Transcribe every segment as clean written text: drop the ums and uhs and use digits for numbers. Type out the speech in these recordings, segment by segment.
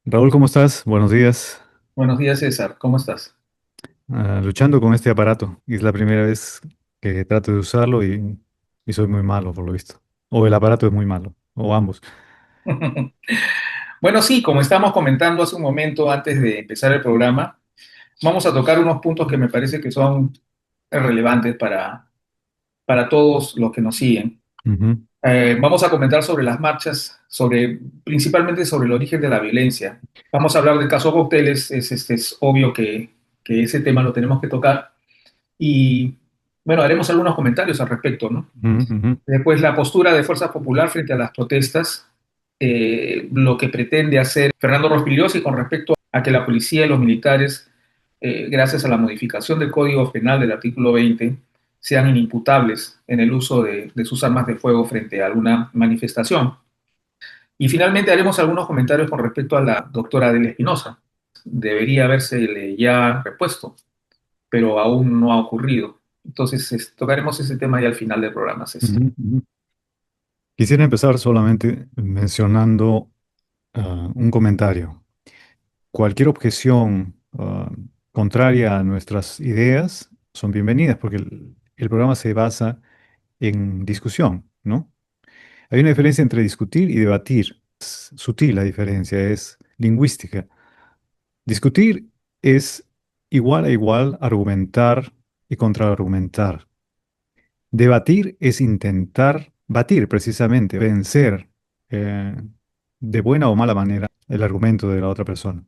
Raúl, ¿cómo estás? Buenos días. Buenos días, César. ¿Cómo estás? Luchando con este aparato. Y es la primera vez que trato de usarlo y soy muy malo, por lo visto. O el aparato es muy malo, o ambos. Bueno, sí, como estábamos comentando hace un momento antes de empezar el programa, vamos a tocar unos puntos que me parece que son relevantes para todos los que nos siguen. Ujú, Vamos a comentar sobre las marchas, principalmente sobre el origen de la violencia. Vamos a hablar del caso Cócteles, es obvio que ese tema lo tenemos que tocar y, bueno, haremos algunos comentarios al respecto, ¿no? ujú, ujú, Después, la postura de Fuerza Popular frente a las protestas, lo que pretende hacer Fernando Rospigliosi con respecto a que la policía y los militares, gracias a la modificación del Código Penal del artículo 20, sean inimputables en el uso de sus armas de fuego frente a alguna manifestación. Y finalmente haremos algunos comentarios con respecto a la doctora Adela Espinosa. Debería haberse ya repuesto, pero aún no ha ocurrido. Entonces, tocaremos ese tema ya al final del programa, César. ujú, ujú. Quisiera empezar solamente mencionando un comentario. Cualquier objeción contraria a nuestras ideas son bienvenidas porque el programa se basa en discusión, ¿no? Hay una diferencia entre discutir y debatir. Es sutil la diferencia, es lingüística. Discutir es igual a igual argumentar y contraargumentar. Debatir es intentar batir precisamente, vencer eh, de buena o mala manera el argumento de la otra persona.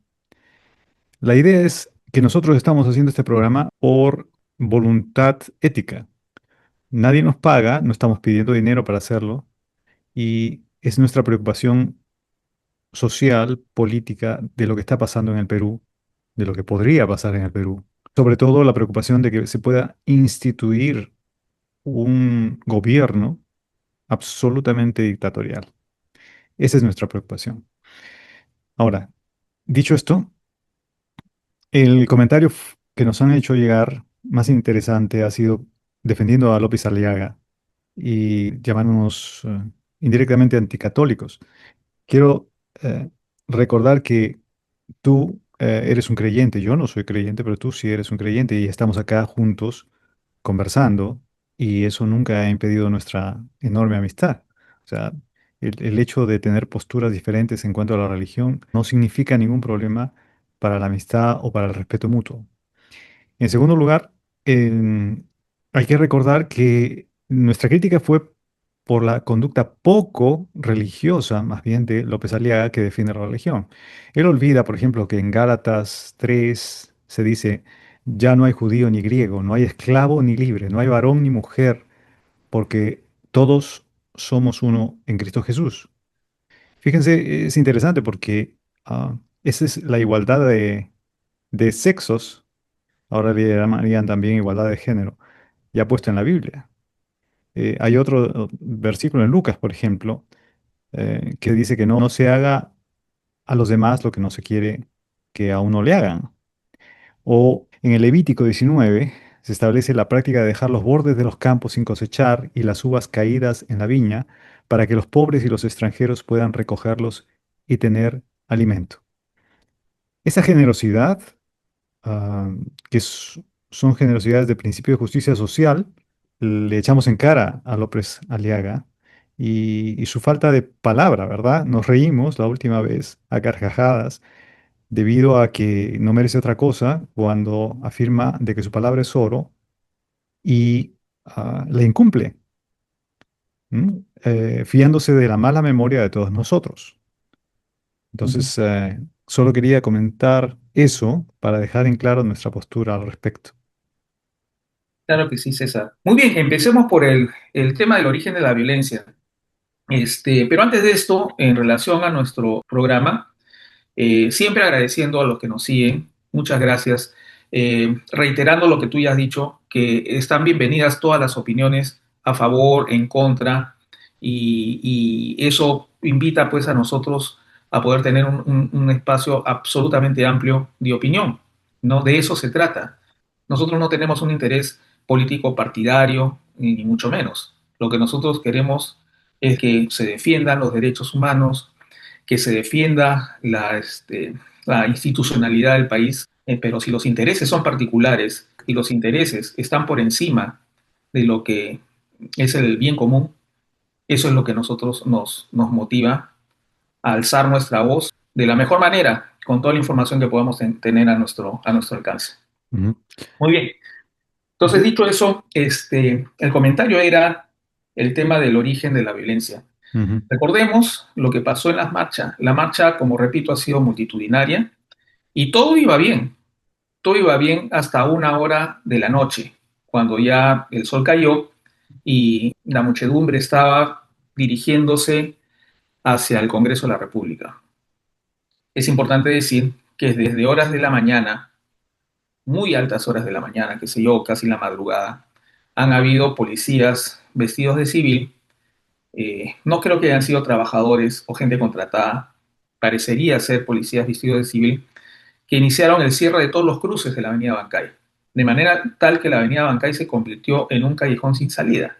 La idea es que nosotros estamos haciendo este programa por voluntad ética. Nadie nos paga, no estamos pidiendo dinero para hacerlo y es nuestra preocupación social, política de lo que está pasando en el Perú, de lo que podría pasar en el Perú. Sobre todo la preocupación de que se pueda instituir un gobierno absolutamente dictatorial. Esa es nuestra preocupación. Ahora, dicho esto, el comentario que nos han hecho llegar más interesante ha sido defendiendo a López Aliaga y llamándonos indirectamente anticatólicos. Quiero recordar que tú eres un creyente, yo no soy creyente, pero tú sí eres un creyente y estamos acá juntos conversando y eso nunca ha impedido nuestra enorme amistad. O sea, el hecho de tener posturas diferentes en cuanto a la religión no significa ningún problema para la amistad o para el respeto mutuo. En segundo lugar, hay que recordar que nuestra crítica fue por la conducta poco religiosa, más bien de López Aliaga, que defiende la religión. Él olvida, por ejemplo, que en Gálatas 3 se dice, ya no hay judío ni griego, no hay esclavo ni libre, no hay varón ni mujer, porque todos somos uno en Cristo Jesús. Fíjense, es interesante porque esa es la igualdad de sexos. Ahora le llamarían también igualdad de género, ya puesto en la Biblia. Hay otro versículo en Lucas, por ejemplo, que dice que no se haga a los demás lo que no se quiere que a uno le hagan. O en el Levítico 19 se establece la práctica de dejar los bordes de los campos sin cosechar y las uvas caídas en la viña para que los pobres y los extranjeros puedan recogerlos y tener alimento. Esa generosidad ah, que son generosidades de principio de justicia social, le echamos en cara a López Aliaga y su falta de palabra, ¿verdad? Nos reímos la última vez a carcajadas debido a que no merece otra cosa cuando afirma de que su palabra es oro y la incumple, ¿m? Fiándose de la mala memoria de todos nosotros. Ujú. Entonces, solo quería comentar eso para dejar en claro nuestra postura al respecto. Claro que sí, César. Muy bien, empecemos por el tema del origen de la violencia. Pero antes de esto, en relación a nuestro programa, siempre agradeciendo a los que nos siguen, muchas gracias. Reiterando lo que tú ya has dicho, que están bienvenidas todas las opiniones a favor, en contra, y eso invita pues a nosotros a poder tener un espacio absolutamente amplio de opinión, ¿no? De eso se trata. Nosotros no tenemos un interés político partidario, ni mucho menos. Lo que nosotros queremos es que se defiendan los derechos humanos, que se defienda la institucionalidad del país, pero si los intereses son particulares y los intereses están por encima de lo que es el bien común, eso es lo que nosotros nos motiva a alzar nuestra voz de la mejor manera, con toda la información que podamos tener a nuestro alcance. Ujú. Muy bien. Entonces, Yo- dicho eso, el comentario era el tema del origen de la violencia. Ujú, Recordemos lo que pasó en las marchas. La marcha, como repito, ha sido multitudinaria y todo iba bien hasta 1 hora de la noche, cuando ya el sol cayó y la muchedumbre estaba dirigiéndose hacia el Congreso de la República. Es importante decir que desde horas de la mañana, muy altas horas de la mañana, qué sé yo, casi la madrugada, han habido policías vestidos de civil. No creo que hayan sido trabajadores o gente contratada, parecería ser policías vestidos de civil, que iniciaron el cierre de todos los cruces de la avenida Bancay, de manera tal que la avenida Bancay se convirtió en un callejón sin salida.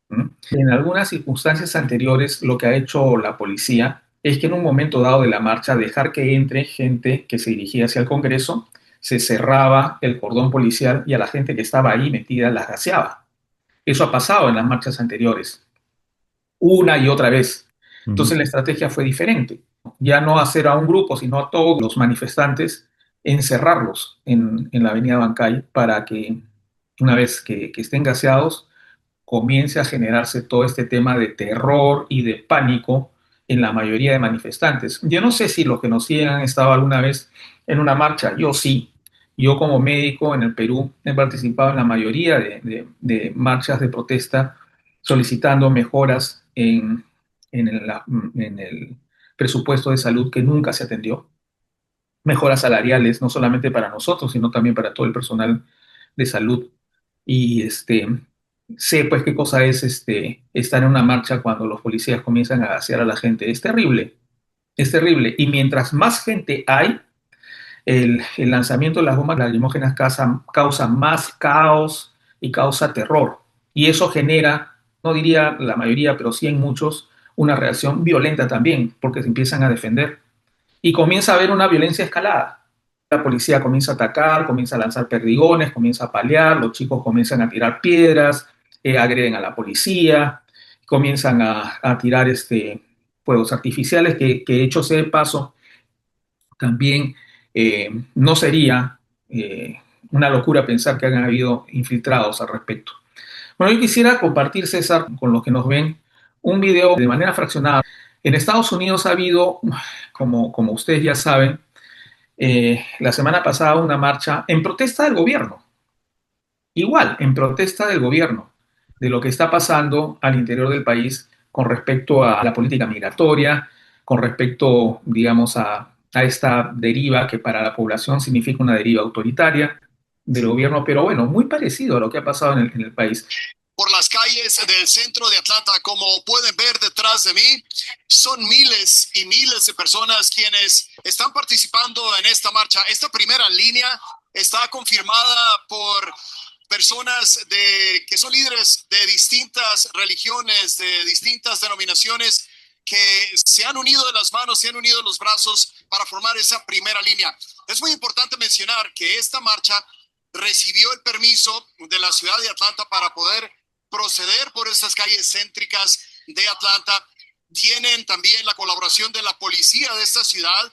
¿Mm? En algunas circunstancias anteriores, lo que ha hecho la policía es que en un momento dado de la marcha, dejar que entre gente que se dirigía hacia el Congreso, se cerraba el cordón policial y a la gente que estaba ahí metida la gaseaba. Eso ha pasado en las marchas anteriores, una y otra vez. ujú. Entonces la estrategia fue diferente. Ya no hacer a un grupo, sino a todos los manifestantes, encerrarlos en la avenida Bancay para que una vez que estén gaseados, comience a generarse todo este tema de terror y de pánico en la mayoría de manifestantes. Yo no sé si los que nos siguen han estado alguna vez en una marcha, yo sí. Yo como médico en el Perú he participado en la mayoría de marchas de protesta solicitando mejoras en el presupuesto de salud que nunca se atendió, mejoras salariales, no solamente para nosotros, sino también para todo el personal de salud. Y sé pues qué cosa es estar en una marcha cuando los policías comienzan a gasear a la gente. Es terrible, es terrible. Y mientras más gente hay, el lanzamiento de las bombas lacrimógenas causa más caos y causa terror. Y eso genera, no diría la mayoría, pero sí en muchos, una reacción violenta también, porque se empiezan a defender y comienza a haber una violencia escalada. La policía comienza a atacar, comienza a lanzar perdigones, comienza a palear, los chicos comienzan a tirar piedras, agreden a la policía, comienzan a tirar fuegos artificiales, que hecho sea de paso, también no sería una locura pensar que han habido infiltrados al respecto. Bueno, yo quisiera compartir, César, con los que nos ven, un video de manera fraccionada. En Estados Unidos ha habido, como ustedes ya saben, la semana pasada una marcha en protesta del gobierno, igual, en protesta del gobierno, de lo que está pasando al interior del país con respecto a la política migratoria, con respecto, digamos, a esta deriva que para la población significa una deriva autoritaria del gobierno, pero bueno, muy parecido a lo que ha pasado en el país. Por las calles del centro de Atlanta, como pueden ver detrás de mí, son miles y miles de personas quienes están participando en esta marcha. Esta primera línea está confirmada por personas que son líderes de distintas religiones, de distintas denominaciones, que se han unido de las manos, se han unido los brazos para formar esa primera línea. Es muy importante mencionar que esta marcha recibió el permiso de la ciudad de Atlanta para poder proceder por estas calles céntricas de Atlanta. Tienen también la colaboración de la policía de esta ciudad,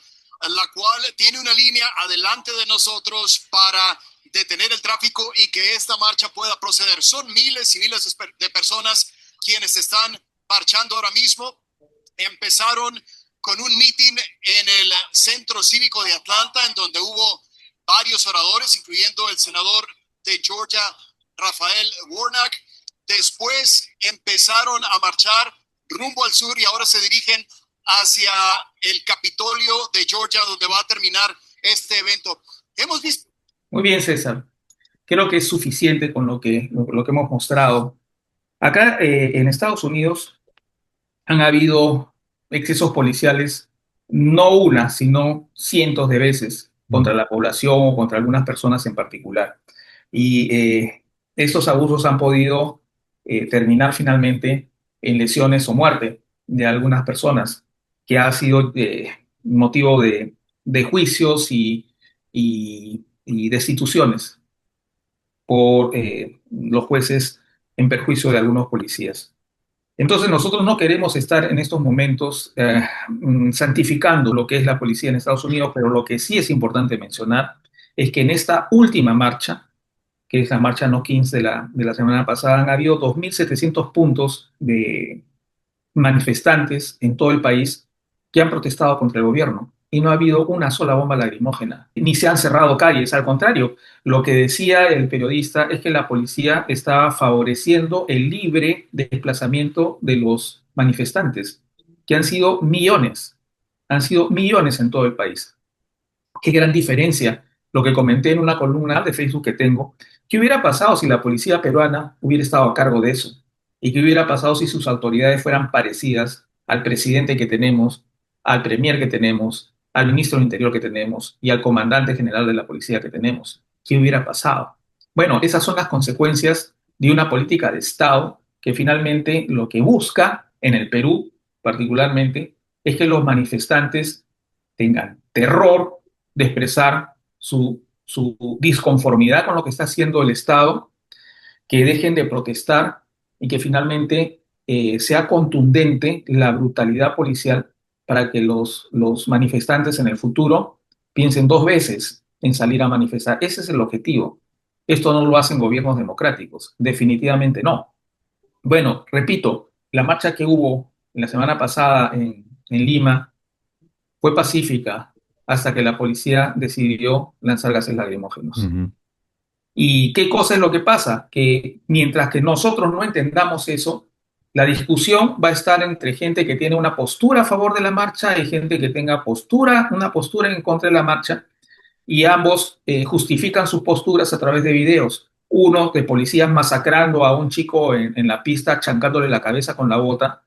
la cual tiene una línea adelante de nosotros para detener el tráfico y que esta marcha pueda proceder. Son miles y miles de personas quienes están marchando ahora mismo. Empezaron con un meeting en el Centro Cívico de Atlanta, en donde hubo varios oradores, incluyendo el senador de Georgia, Rafael Warnock. Después empezaron a marchar rumbo al sur y ahora se dirigen hacia el Capitolio de Georgia, donde va a terminar este evento. Hemos visto. Muy bien, César. Creo que es suficiente con lo que hemos mostrado. Acá en Estados Unidos han habido excesos policiales, no una, sino cientos de veces Mm. contra la población o contra algunas personas en particular. Y estos abusos han podido terminar finalmente en lesiones o muerte de algunas personas. que ha sido motivo de juicios y destituciones por los jueces en perjuicio de algunos policías. Entonces nosotros no queremos estar en estos momentos santificando lo que es la policía en Estados Unidos, pero lo que sí es importante mencionar es que en esta última marcha, que es la marcha No 15 de la semana pasada, han habido 2.700 puntos de manifestantes en todo el país que han protestado contra el gobierno y no ha habido una sola bomba lacrimógena, ni se han cerrado calles. Al contrario, lo que decía el periodista es que la policía estaba favoreciendo el libre desplazamiento de los manifestantes, que han sido millones en todo el país. Qué gran diferencia, lo que comenté en una columna de Facebook que tengo. ¿Qué hubiera pasado si la policía peruana hubiera estado a cargo de eso? ¿Y qué hubiera pasado si sus autoridades fueran parecidas al presidente que tenemos, al premier que tenemos, al ministro del Interior que tenemos y al comandante general de la policía que tenemos? ¿Qué hubiera pasado? Bueno, esas son las consecuencias de una política de Estado que finalmente lo que busca en el Perú particularmente es que los manifestantes tengan terror de expresar su disconformidad con lo que está haciendo el Estado, que dejen de protestar y que finalmente sea contundente la brutalidad policial para que los manifestantes en el futuro piensen dos veces en salir a manifestar. Ese es el objetivo. Esto no lo hacen gobiernos democráticos, definitivamente no. Bueno, repito, la marcha que hubo la semana pasada en Lima fue pacífica hasta que la policía decidió lanzar gases lacrimógenos. Ujú, ¿Y qué cosa es lo que pasa? Que mientras que nosotros no entendamos eso, la discusión va a estar entre gente que tiene una postura a favor de la marcha y gente que tenga una postura en contra de la marcha, y ambos justifican sus posturas a través de videos. Uno de policías masacrando a un chico en la pista, chancándole la cabeza con la bota,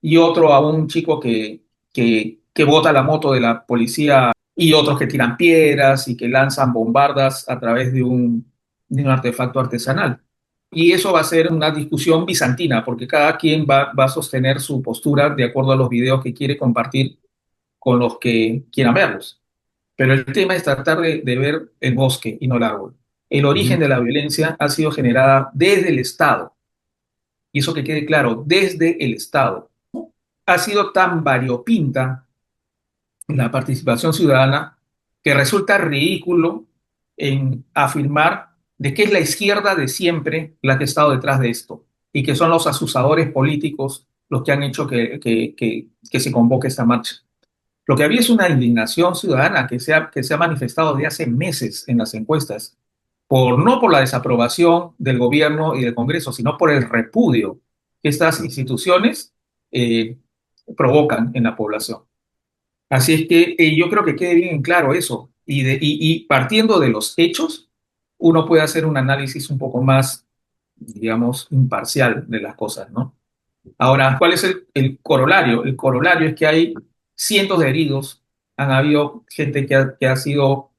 y otro a un chico que bota la moto de la policía, y otros que tiran piedras y que lanzan bombardas a través de un artefacto artesanal. Y eso va a ser una discusión bizantina, porque cada quien va a sostener su postura de acuerdo a los videos que quiere compartir con los que quieran verlos. Pero el tema es tratar de ver el bosque y no el árbol. El origen ujú. de la violencia ha sido generada desde el Estado, y eso que quede claro, desde el Estado. Ha sido tan variopinta la participación ciudadana que resulta ridículo en afirmar de que es la izquierda de siempre la que ha estado detrás de esto y que son los asusadores políticos los que han hecho que se convoque esta marcha. Lo que había es una indignación ciudadana que se ha manifestado desde hace meses en las encuestas, no por la desaprobación del gobierno y del Congreso, sino por el repudio que estas instituciones eh, provocan en la población. Así es que yo creo que quede bien en claro eso. Y partiendo de los hechos, uno puede hacer un análisis un poco más, digamos, imparcial de las cosas, ¿no? Ahora, ¿cuál es el corolario? El corolario es que hay cientos de heridos, han habido gente que ha sido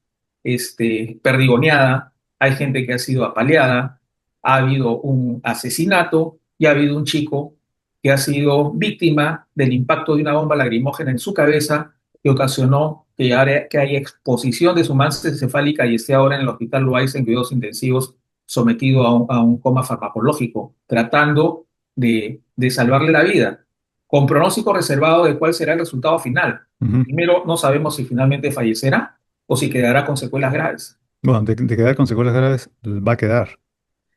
perdigoneada, hay gente que ha sido apaleada, ha habido un asesinato y ha habido un chico que ha sido víctima del impacto de una bomba lacrimógena en su cabeza que ocasionó que haya exposición de su masa encefálica y esté ahora en el hospital Loaiza en cuidados intensivos sometido a un coma farmacológico, tratando de salvarle la vida, con pronóstico reservado de cuál será el resultado final. Ujú. Primero, no sabemos si finalmente fallecerá o si quedará con secuelas graves. Bueno, de quedar con secuelas graves, va a quedar.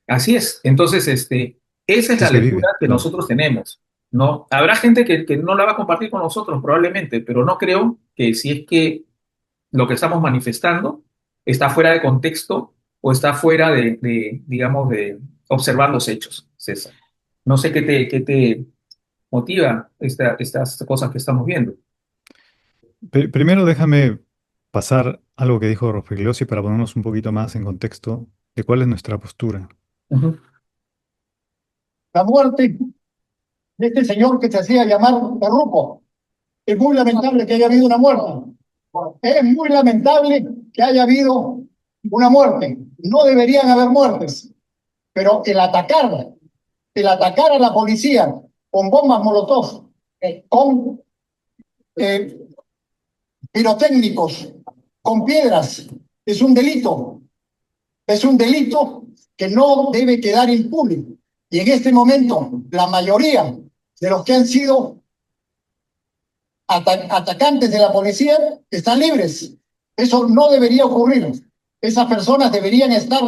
Así es. Entonces, esa es Si la es que lectura vive, que claro. nosotros tenemos, ¿no? Habrá gente que no la va a compartir con nosotros, probablemente, pero no creo que si es que lo que estamos manifestando está fuera de contexto o está fuera digamos, de observar los hechos, César. No sé qué te motiva estas cosas que estamos viendo. Primero déjame pasar algo que dijo Rospigliosi para ponernos un poquito más en contexto de cuál es nuestra postura. Ujú. La muerte de este señor que se hacía llamar Berruco. Es muy lamentable que haya habido una muerte. Es muy lamentable que haya habido una muerte. No deberían haber muertes, pero el atacar a la policía con bombas molotov, con eh, pirotécnicos con piedras. Es un delito. Es un delito que no debe quedar impune. Y en este momento, la mayoría de los que han sido atacantes de la policía están libres. Eso no debería ocurrir. Esas personas deberían estar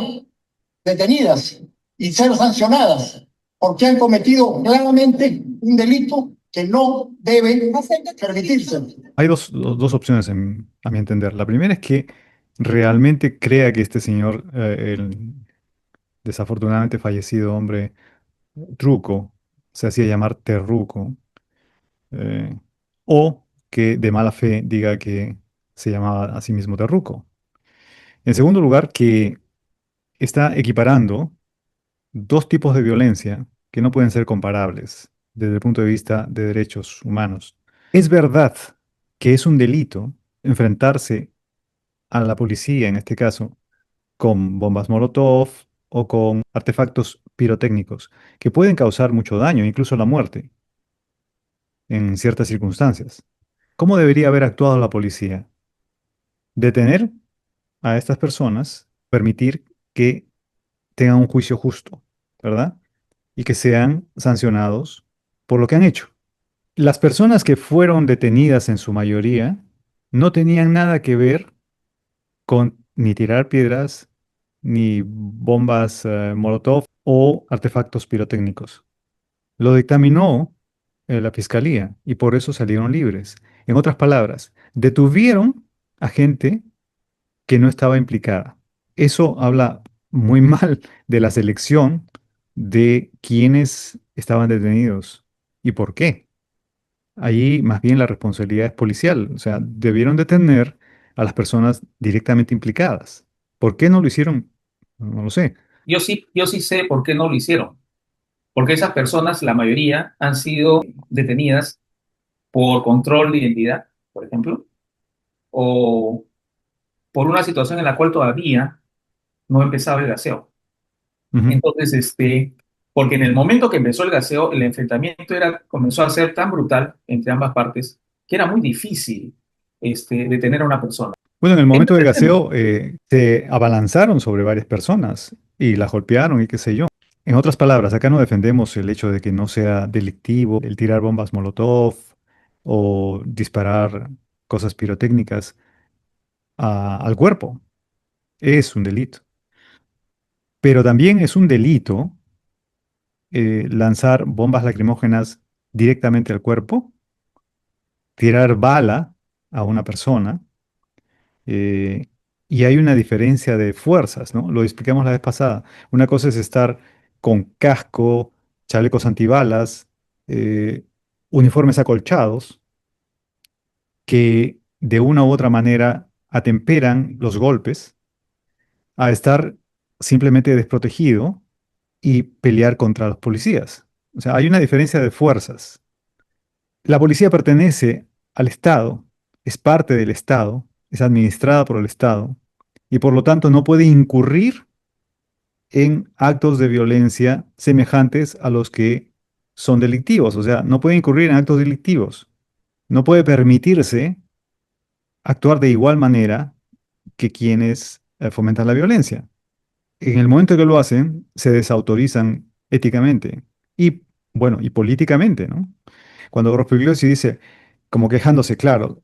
detenidas y ser sancionadas porque han cometido claramente un delito que no debe permitirse. Hay dos opciones a mi entender. La primera es que realmente crea que este señor, el desafortunadamente fallecido hombre Truco, se hacía llamar Terruco, eh, o que de mala fe diga que se llamaba a sí mismo Terruco. En segundo lugar, que está equiparando dos tipos de violencia que no pueden ser comparables desde el punto de vista de derechos humanos. Es verdad que es un delito enfrentarse a la policía, en este caso, con bombas Molotov o con artefactos pirotécnicos que pueden causar mucho daño, incluso la muerte, en ciertas circunstancias. ¿Cómo debería haber actuado la policía? Detener a estas personas, permitir que tengan un juicio justo, ¿verdad? Y que sean sancionados por lo que han hecho. Las personas que fueron detenidas en su mayoría no tenían nada que ver con ni tirar piedras, ni bombas Molotov o artefactos pirotécnicos. Lo dictaminó la fiscalía y por eso salieron libres. En otras palabras, detuvieron a gente que no estaba implicada. Eso habla muy mal de la selección de quienes estaban detenidos y por qué. Ahí más bien la responsabilidad es policial, o sea, debieron detener a las personas directamente implicadas. ¿Por qué no lo hicieron? No lo sé. Yo sí sé por qué no lo hicieron, porque esas personas, la mayoría, han sido detenidas por control de identidad, por ejemplo, o por una situación en la cual todavía no empezaba el gaseo. Ujú, Entonces, porque en el momento que empezó el gaseo, el enfrentamiento comenzó a ser tan brutal entre ambas partes que era muy difícil, detener a una persona. bueno, en el En momento del ese tema, gaseo se abalanzaron sobre varias personas y las golpearon y qué sé yo. En otras palabras, acá no defendemos el hecho de que no sea delictivo el tirar bombas Molotov o disparar cosas pirotécnicas al cuerpo. Es un delito. Pero también es un delito lanzar bombas lacrimógenas directamente al cuerpo, tirar bala a una persona. eh, y hay una diferencia de fuerzas, ¿no? Lo explicamos la vez pasada. Una cosa es estar con casco, chalecos antibalas, eh, uniformes acolchados, que de una u otra manera atemperan los golpes, a estar simplemente desprotegido y pelear contra los policías. O sea, hay una diferencia de fuerzas. La policía pertenece al Estado, es parte del Estado, es administrada por el Estado y por lo tanto no puede incurrir en actos de violencia semejantes a los que son delictivos. O sea, no puede incurrir en actos delictivos. No puede permitirse actuar de igual manera que quienes fomentan la violencia. En el momento que lo hacen, se desautorizan éticamente y, bueno, y políticamente, ¿no? Cuando Rospigliosi dice, como quejándose, claro,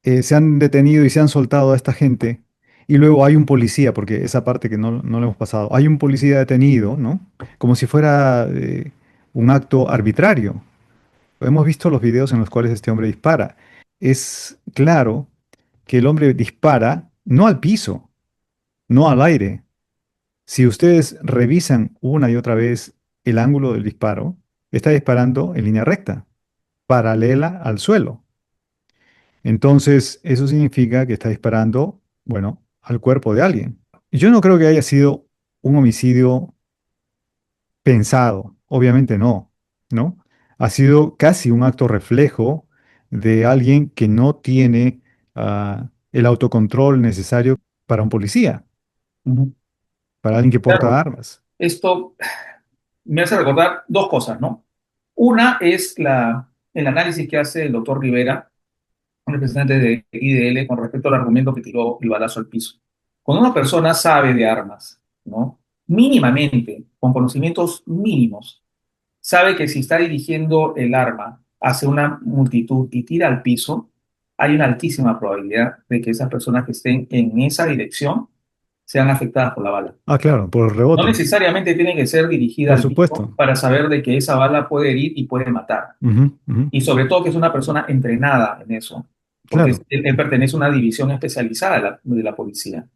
se han detenido y se han soltado a esta gente, y luego hay un policía, porque esa parte que no le hemos pasado, hay un policía detenido, ¿no? Como si fuera un acto arbitrario. Hemos visto los videos en los cuales este hombre dispara. Es claro que el hombre dispara no al piso, no al aire. Si ustedes revisan una y otra vez el ángulo del disparo, está disparando en línea recta, paralela al suelo. Entonces, eso significa que está disparando, bueno, al cuerpo de alguien. Yo no creo que haya sido un homicidio pensado, obviamente no, ¿no? Ha sido casi un acto reflejo de alguien que no tiene el autocontrol necesario para un policía, ujú, para alguien que porta claro, armas. esto me hace recordar dos cosas, ¿no? Una es el análisis que hace el doctor Rivera un representante de IDL con respecto al argumento que tiró el balazo al piso. Cuando una persona sabe de armas, ¿no? Mínimamente, con conocimientos mínimos, sabe que si está dirigiendo el arma hacia una multitud y tira al piso, hay una altísima probabilidad de que esas personas que estén en esa dirección sean afectadas por la bala. Ah, claro, por el No rebote, necesariamente tiene que ser dirigida por al piso supuesto. para saber de que esa bala puede herir y puede matar. Ujú, ujú. Y sobre todo que es una persona entrenada en eso, porque Claro. él pertenece a una división especializada de la policía.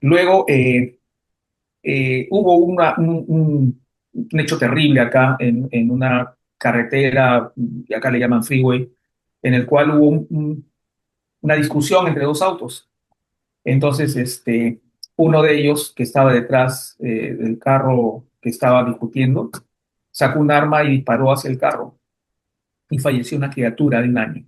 Luego, hubo un hecho terrible acá en una carretera, y acá le llaman freeway, en el cual hubo una discusión entre dos autos. Entonces, uno de ellos que estaba detrás del carro que estaba discutiendo, sacó un arma y disparó hacia el carro y falleció una criatura de 1 año.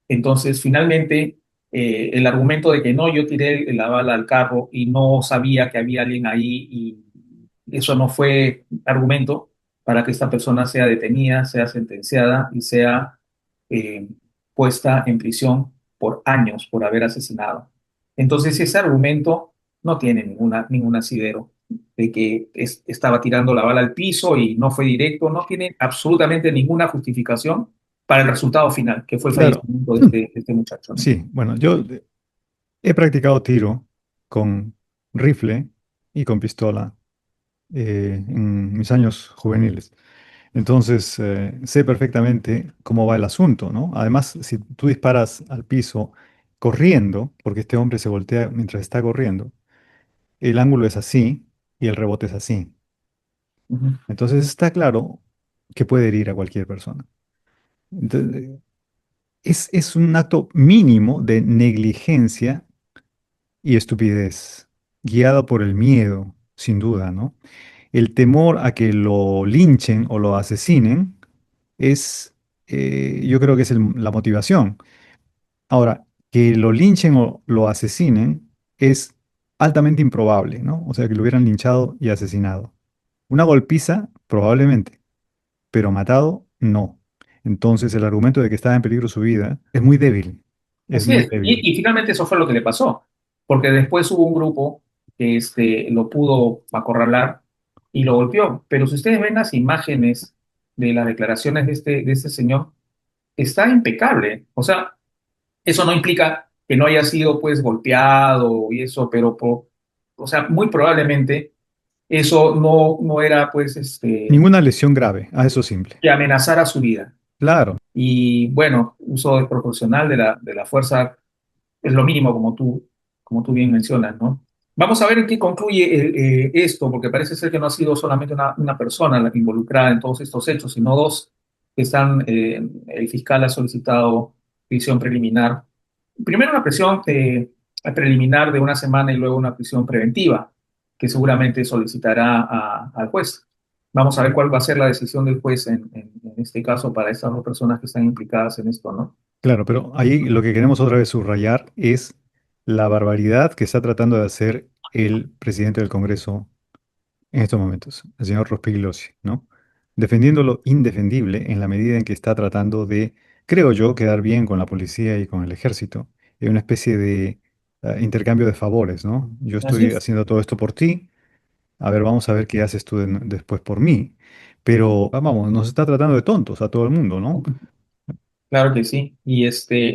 Entonces, finalmente, el argumento de que no, yo tiré la bala al carro y no sabía que había alguien ahí y eso no fue argumento para que esta persona sea detenida, sea sentenciada y sea eh, puesta en prisión por años por haber asesinado. Entonces, ese argumento no tiene ningún asidero de que estaba tirando la bala al piso y no fue directo, no tiene absolutamente ninguna justificación para el resultado final, que fue el Claro. fallecimiento de este muchacho, ¿no? Sí, bueno, yo he practicado tiro con rifle y con pistola en mis años juveniles. Entonces, sé perfectamente cómo va el asunto, ¿no? Además, si tú disparas al piso corriendo, porque este hombre se voltea mientras está corriendo, el ángulo es así y el rebote es así. Ujú. Entonces, está claro que puede herir a cualquier persona. Entonces, es un acto mínimo de negligencia y estupidez, guiado por el miedo, sin duda, ¿no? El temor a que lo linchen o lo asesinen es, yo creo que es la motivación. Ahora, que lo linchen o lo asesinen es altamente improbable, ¿no? O sea, que lo hubieran linchado y asesinado. Una golpiza, probablemente, pero matado, no. Entonces, el argumento de que estaba en peligro su vida es muy débil, es Así muy es. débil. Y finalmente eso fue lo que le pasó, porque después hubo un grupo que lo pudo acorralar y lo golpeó. Pero si ustedes ven las imágenes de las declaraciones de este señor, está impecable. O sea, eso no implica que no haya sido pues golpeado y eso, pero o sea, muy probablemente eso no era pues Ninguna lesión grave, a eso simple. que amenazara su vida. Claro, Y bueno, uso desproporcional de la fuerza es lo mínimo, como tú bien mencionas, ¿no? Vamos a ver en qué concluye esto, porque parece ser que no ha sido solamente una persona la que involucrada en todos estos hechos, sino dos que están, el fiscal ha solicitado prisión preliminar. Primero una prisión preliminar de 1 semana y luego una prisión preventiva, que seguramente solicitará al juez. Vamos a ver cuál va a ser la decisión del juez en este caso para estas dos personas que están implicadas en esto, ¿no? claro, pero ahí lo que queremos otra vez subrayar es la barbaridad que está tratando de hacer el presidente del Congreso en estos momentos, el señor Rospigliosi, ¿no? Defendiendo lo indefendible en la medida en que está tratando de, creo yo, quedar bien con la policía y con el ejército, en una especie de intercambio de favores, ¿no? Yo Así estoy es. haciendo todo esto por ti, a ver, vamos a ver qué haces tú después por mí. Pero, vamos, nos está tratando de tontos a todo el mundo, ¿no? Claro que sí. Y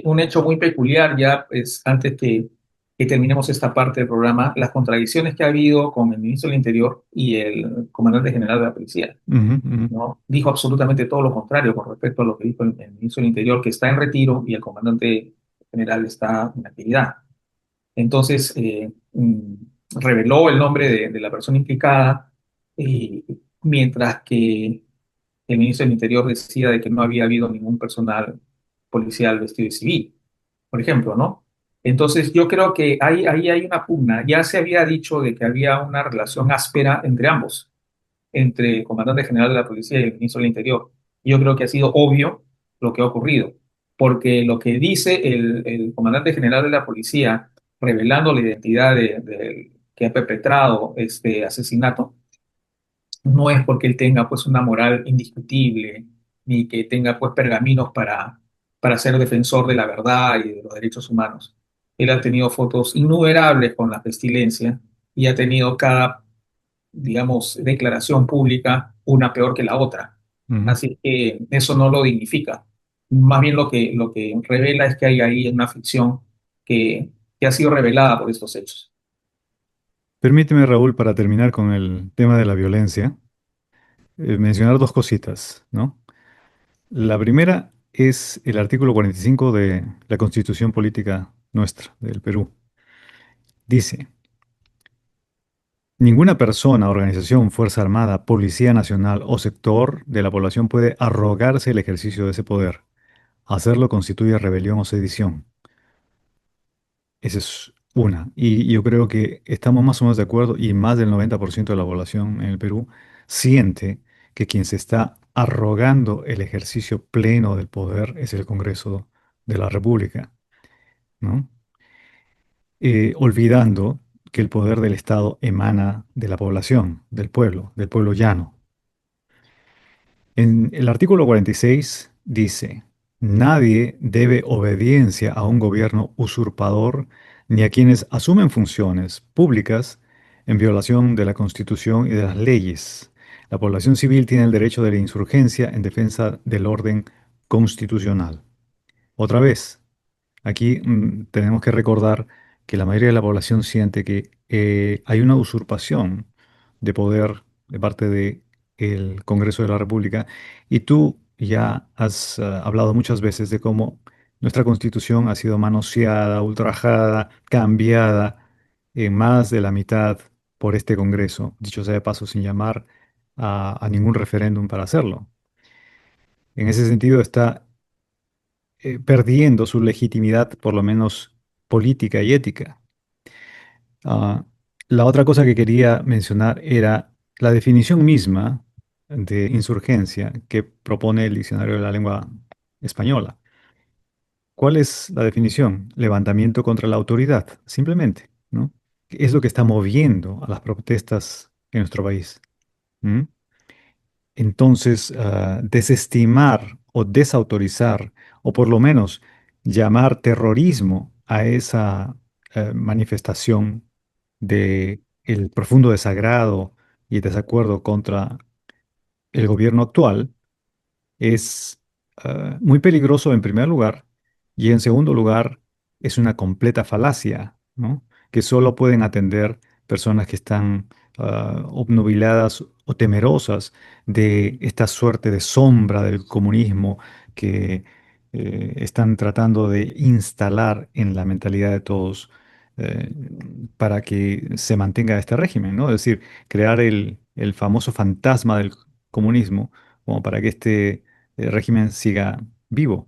un hecho muy peculiar ya, pues, antes que terminemos esta parte del programa, las contradicciones que ha habido con el ministro del Interior y el comandante general de la policía, Ujú, ujú. ¿no? Dijo absolutamente todo lo contrario con respecto a lo que dijo el ministro del Interior, que está en retiro y el comandante general está en actividad. Entonces, reveló el nombre de la persona implicada, eh, mientras que el ministro del Interior decía de que no había habido ningún personal policial vestido de civil, por ejemplo, ¿no? Entonces, yo creo que ahí hay una pugna. Ya se había dicho de que había una relación áspera entre ambos, entre el comandante general de la policía y el ministro del Interior. Yo creo que ha sido obvio lo que ha ocurrido, porque lo que dice el comandante general de la policía, revelando la identidad de que ha perpetrado este asesinato, no es porque él tenga pues una moral indiscutible, ni que tenga pues pergaminos para ser defensor de la verdad y de los derechos humanos. Él ha tenido fotos innumerables con la pestilencia y ha tenido cada, digamos, declaración pública, una peor que la otra. Ujú. Así que eso no lo dignifica. Más bien lo que revela es que hay ahí una ficción que ha sido revelada por estos hechos. Permíteme, Raúl, para terminar con el tema de la violencia, mencionar dos cositas, ¿no? La primera es el artículo 45 de la Constitución Política nuestra, del Perú. Dice, ninguna persona, organización, fuerza armada, policía nacional o sector de la población puede arrogarse el ejercicio de ese poder. Hacerlo constituye rebelión o sedición. Esa es una. Y yo creo que estamos más o menos de acuerdo y más del 90% de la población en el Perú siente que quien se está arrogando el ejercicio pleno del poder es el Congreso de la República, ¿no? Olvidando que el poder del Estado emana de la población, del pueblo llano. En el artículo 46 dice, nadie debe obediencia a un gobierno usurpador ni a quienes asumen funciones públicas en violación de la Constitución y de las leyes. La población civil tiene el derecho de la insurgencia en defensa del orden constitucional. Otra vez, aquí tenemos que recordar que la mayoría de la población siente que hay una usurpación de poder de parte del Congreso de la República y tú ya has hablado muchas veces de cómo nuestra Constitución ha sido manoseada, ultrajada, cambiada en más de la mitad por este Congreso, dicho sea de paso, sin llamar a ningún referéndum para hacerlo. En ese sentido está perdiendo su legitimidad, por lo menos política y ética. Ah, la otra cosa que quería mencionar era la definición misma de insurgencia que propone el Diccionario de la Lengua Española. ¿Cuál es la definición? Levantamiento contra la autoridad, simplemente, ¿no? Es lo que está moviendo a las protestas en nuestro país. ¿M? Entonces, desestimar o desautorizar, o por lo menos llamar terrorismo a esa manifestación de el profundo desagrado y desacuerdo contra el gobierno actual, es muy peligroso en primer lugar y en segundo lugar es una completa falacia, ¿no? Que solo pueden atender personas que están obnubiladas o temerosas de esta suerte de sombra del comunismo que están tratando de instalar en la mentalidad de todos eh, para que se mantenga este régimen, ¿no? Es decir, crear el famoso fantasma del comunismo como para que este régimen siga vivo.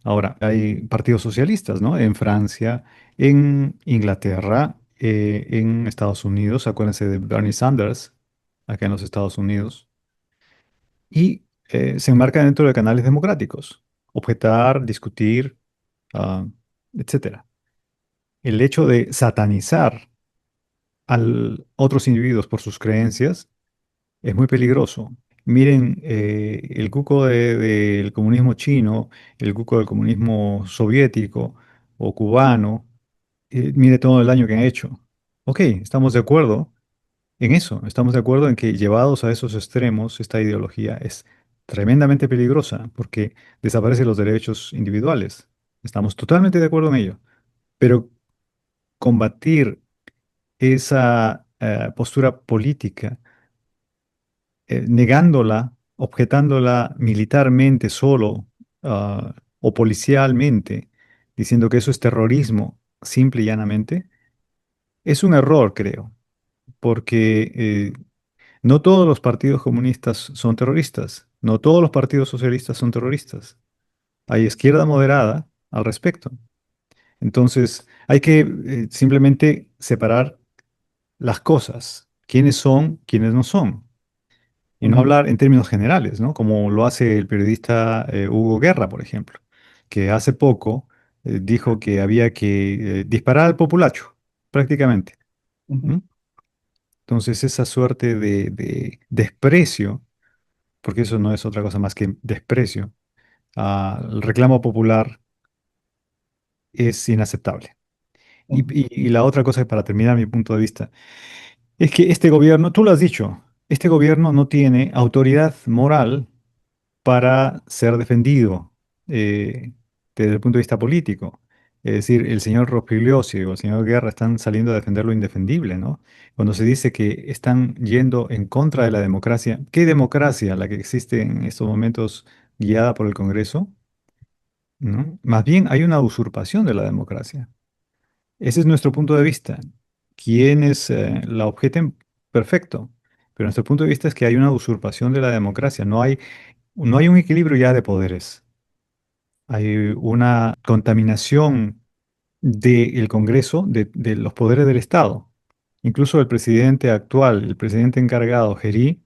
Ahora, hay partidos socialistas, ¿no? En Francia, en Inglaterra, en Estados Unidos, acuérdense de Bernie Sanders, acá en los Estados Unidos, y se enmarca dentro de canales democráticos, objetar, discutir, ah, etcétera. El hecho de satanizar a otros individuos por sus creencias es muy peligroso. Miren, el cuco del comunismo chino, el cuco del comunismo soviético o cubano, mire todo el daño que han hecho. Ok, estamos de acuerdo en eso, estamos de acuerdo en que llevados a esos extremos, esta ideología es tremendamente peligrosa porque desaparecen los derechos individuales. Estamos totalmente de acuerdo en ello. Pero combatir esa postura política, negándola, objetándola militarmente solo, o policialmente, diciendo que eso es terrorismo, simple y llanamente, es un error, creo, porque no todos los partidos comunistas son terroristas, no todos los partidos socialistas son terroristas. Hay izquierda moderada al respecto. Entonces, hay que simplemente separar las cosas, quiénes son, quiénes no son. Y no Ujú, hablar en términos generales, ¿no? Como lo hace el periodista Hugo Guerra, por ejemplo, que hace poco dijo que había que disparar al populacho, prácticamente. ujú. ¿M? Entonces, esa suerte de desprecio, porque eso no es otra cosa más que desprecio, al reclamo popular es inaceptable. Y la otra cosa, para terminar mi punto de vista, es que este gobierno, tú lo has dicho, este gobierno no tiene autoridad moral para ser defendido eh, desde el punto de vista político. Es decir, el señor Rospigliosi o el señor Guerra están saliendo a defender lo indefendible, ¿no? Cuando se dice que están yendo en contra de la democracia, ¿qué democracia la que existe en estos momentos guiada por el Congreso? ¿No? Más bien hay una usurpación de la democracia. Ese es nuestro punto de vista. Quienes la objeten, perfecto. Pero nuestro punto de vista es que hay una usurpación de la democracia. No hay un equilibrio ya de poderes. Hay una contaminación del Congreso, de los poderes del Estado. Incluso el presidente actual, el presidente encargado, Geri,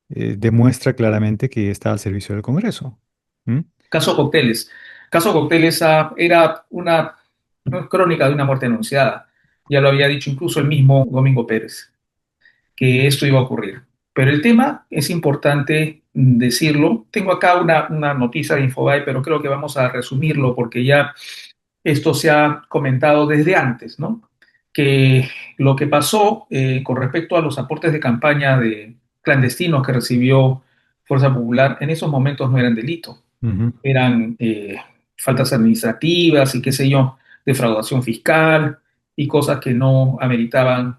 demuestra claramente que está al servicio del Congreso. ¿Mm? Caso Cócteles. Caso Cócteles era una crónica de una muerte anunciada. Ya lo había dicho incluso el mismo Domingo Pérez, que esto iba a ocurrir. Pero el tema es importante decirlo. Tengo acá una noticia de Infobae, pero creo que vamos a resumirlo porque ya esto se ha comentado desde antes, ¿no? Que lo que pasó con respecto a los aportes de campaña de clandestinos que recibió Fuerza Popular en esos momentos no eran delito, Ujú, eran faltas administrativas y qué sé yo, defraudación fiscal y cosas que no ameritaban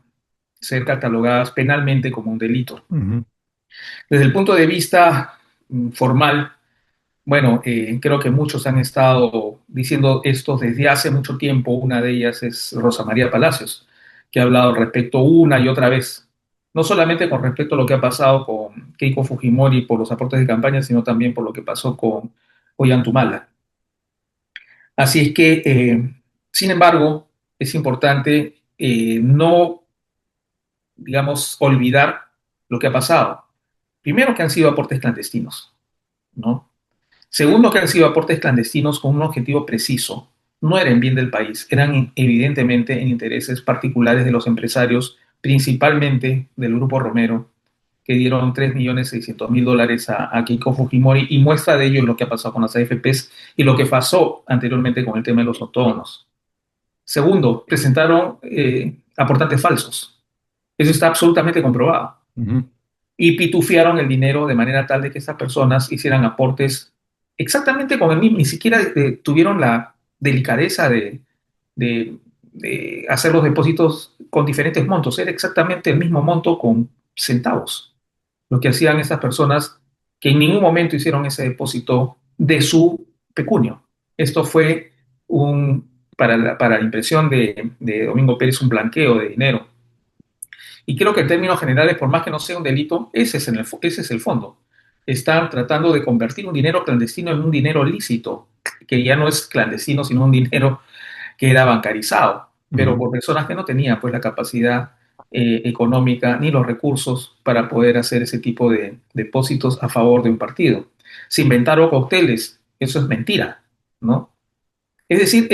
ser catalogadas penalmente como un delito. ujú, Desde el punto de vista formal, bueno, creo que muchos han estado diciendo esto desde hace mucho tiempo. Una de ellas es Rosa María Palacios, que ha hablado al respecto una y otra vez, no solamente con respecto a lo que ha pasado con Keiko Fujimori por los aportes de campaña, sino también por lo que pasó con Ollantumala. Así es que, sin embargo, es importante no, digamos, olvidar lo que ha pasado. Primero, que han sido aportes clandestinos, ¿no? Segundo, que han sido aportes clandestinos con un objetivo preciso. No eran en bien del país, eran evidentemente en intereses particulares de los empresarios, principalmente del Grupo Romero, que dieron $3.600.000 a Keiko Fujimori, y muestra de ello es lo que ha pasado con las AFPs y lo que pasó anteriormente con el tema de los autónomos. Segundo, presentaron aportantes falsos. Eso está absolutamente comprobado ujú, y pitufiaron el dinero de manera tal de que estas personas hicieran aportes exactamente con el mismo, ni siquiera tuvieron la delicadeza de hacer los depósitos con diferentes montos, era exactamente el mismo monto con centavos, lo que hacían esas personas que en ningún momento hicieron ese depósito de su pecunio. Esto fue para la impresión de Domingo Pérez, un blanqueo de dinero. Y creo que en términos generales, por más que no sea un delito, ese es el fondo. Están tratando de convertir un dinero clandestino en un dinero lícito, que ya no es clandestino, sino un dinero que era bancarizado, pero ujú, por personas que no tenían pues la capacidad económica ni los recursos para poder hacer ese tipo de depósitos a favor de un partido. Se inventaron cócteles, eso es mentira, ¿no? Es decir,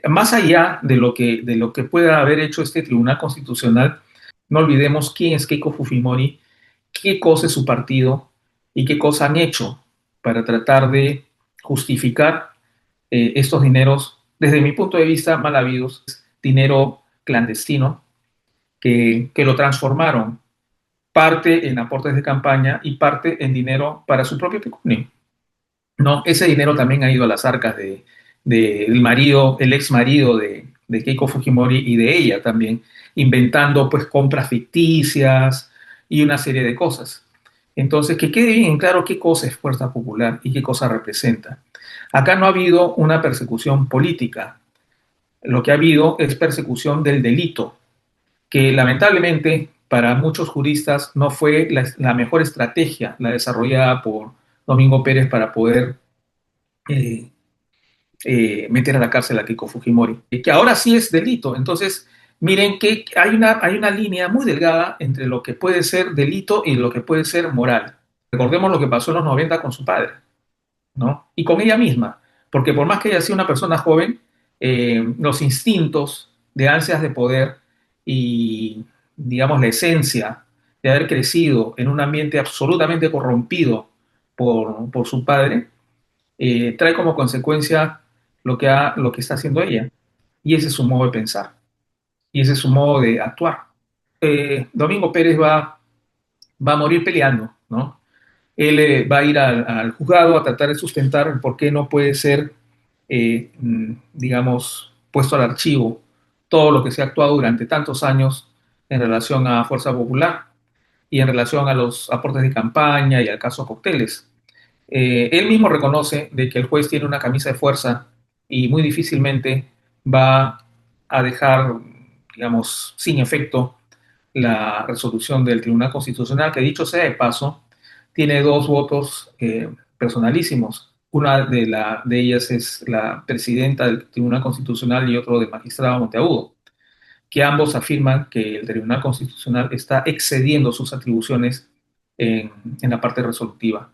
más allá de lo que pueda haber hecho este Tribunal Constitucional, no olvidemos quién es Keiko Fujimori, qué cosa es su partido y qué cosa han hecho para tratar de justificar estos dineros, desde mi punto de vista, mal habidos, dinero clandestino, que lo transformaron parte en aportes de campaña y parte en dinero para su propio pecunio. No, ese dinero también ha ido a las arcas del marido, el ex marido de Keiko Fujimori y de ella también, inventando pues compras ficticias y una serie de cosas. Entonces, que quede bien claro qué cosa es Fuerza Popular y qué cosa representa. Acá no ha habido una persecución política, lo que ha habido es persecución del delito, que lamentablemente para muchos juristas no fue la mejor estrategia la desarrollada por Domingo Pérez para poder eh, meter a la cárcel a Keiko Fujimori, que ahora sí es delito. Entonces, miren que hay una línea muy delgada entre lo que puede ser delito y lo que puede ser moral. Recordemos lo que pasó en los 90 con su padre, ¿no? Y con ella misma, porque por más que ella sea una persona joven, los instintos de ansias de poder y, digamos, la esencia de haber crecido en un ambiente absolutamente corrompido por su padre, trae como consecuencia lo que está haciendo ella. Y ese es su modo de pensar, y ese es su modo de actuar. Domingo Pérez va a morir peleando, ¿no? Él va a ir al juzgado a tratar de sustentar el por qué no puede ser, digamos, puesto al archivo todo lo que se ha actuado durante tantos años en relación a Fuerza Popular y en relación a los aportes de campaña y al caso Cocteles. Él mismo reconoce de que el juez tiene una camisa de fuerza y muy difícilmente va a dejar, digamos, sin efecto la resolución del Tribunal Constitucional, que dicho sea de paso, tiene dos votos personalísimos. Una de ellas es la presidenta del Tribunal Constitucional y otro de magistrado Monteagudo, que ambos afirman que el Tribunal Constitucional está excediendo sus atribuciones en la parte resolutiva.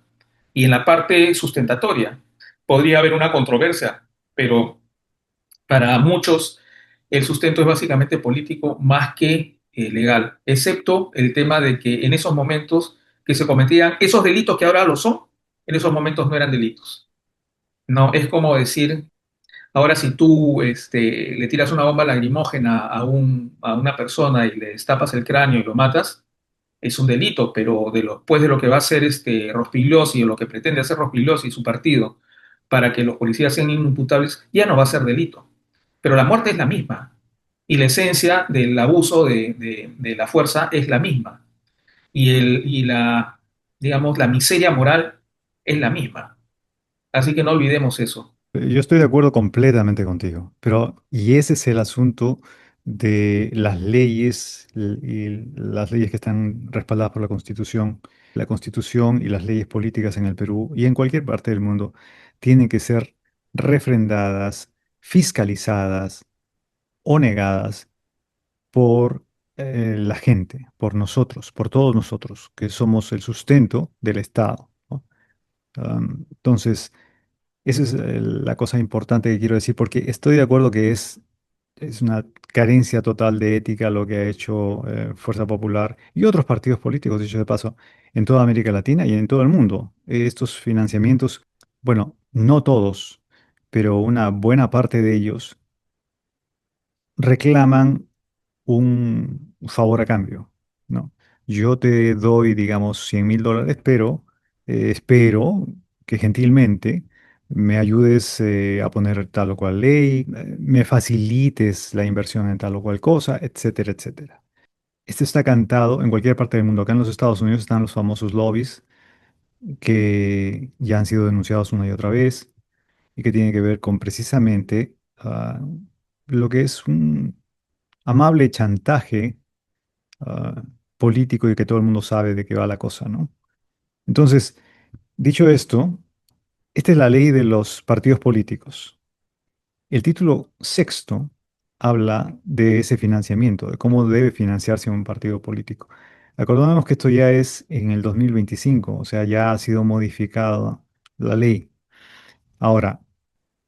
Y en la parte sustentatoria podría haber una controversia, pero para muchos el sustento es básicamente político más que legal, excepto el tema de que en esos momentos que se cometían esos delitos que ahora lo son, en esos momentos no eran delitos. No, es como decir, ahora si tú le tiras una bomba lacrimógena a una persona y le destapas el cráneo y lo matas, es un delito, pero después de lo que va a hacer Rospigliosi o lo que pretende hacer Rospigliosi y su partido para que los policías sean inimputables, ya no va a ser delito. Pero la muerte es la misma y la esencia del abuso de la fuerza es la misma y digamos, la miseria moral es la misma. Así que no olvidemos eso. Yo estoy de acuerdo completamente contigo, pero y ese es el asunto de las leyes y las leyes que están respaldadas por la Constitución. La Constitución y las leyes políticas en el Perú y en cualquier parte del mundo tienen que ser refrendadas, fiscalizadas o negadas por la gente, por nosotros, por todos nosotros, que somos el sustento del Estado, ¿no? Entonces, esa es la cosa importante que quiero decir, porque estoy de acuerdo que es una carencia total de ética lo que ha hecho Fuerza Popular y otros partidos políticos, dicho de paso, en toda América Latina y en todo el mundo. Estos financiamientos, bueno, no todos, pero una buena parte de ellos reclaman un favor a cambio, ¿no? Yo te doy, digamos, $100.000, pero espero que gentilmente me ayudes a poner tal o cual ley, me facilites la inversión en tal o cual cosa, etcétera, etcétera. Esto está cantado en cualquier parte del mundo. Acá en los Estados Unidos están los famosos lobbies que ya han sido denunciados una y otra vez y que tienen que ver con precisamente lo que es un amable chantaje ah, político y que todo el mundo sabe de qué va la cosa, ¿no? Entonces, dicho esto, esta es la ley de los partidos políticos. El título sexto habla de ese financiamiento, de cómo debe financiarse un partido político. Acordémonos que esto ya es en el 2025, o sea, ya ha sido modificada la ley. Ahora,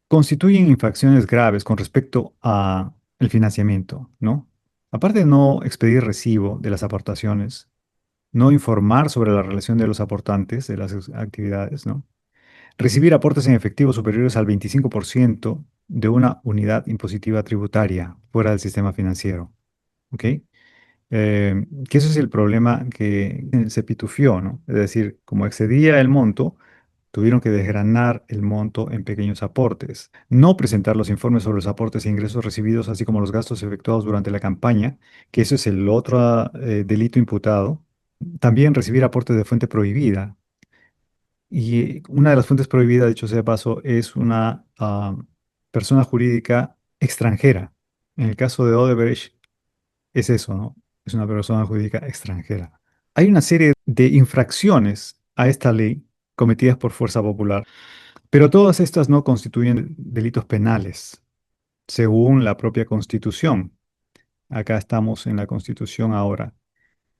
constituyen infracciones graves con respecto a el financiamiento, ¿no? Aparte de no expedir recibo de las aportaciones, no informar sobre la relación de los aportantes de las actividades, ¿no? Recibir aportes en efectivo superiores al 25% de una unidad impositiva tributaria fuera del sistema financiero, ¿ok? Que ese es el problema que se pitufió, ¿no? Es decir, como excedía el monto, tuvieron que desgranar el monto en pequeños aportes, no presentar los informes sobre los aportes e ingresos recibidos, así como los gastos efectuados durante la campaña, que eso es el otro delito imputado. También recibir aportes de fuente prohibida. Y una de las fuentes prohibidas, dicho sea de paso, es una persona jurídica extranjera. En el caso de Odebrecht es eso, ¿no? Es una persona jurídica extranjera. Hay una serie de infracciones a esta ley cometidas por Fuerza Popular, pero todas estas no constituyen delitos penales, según la propia Constitución. Acá estamos en la Constitución ahora.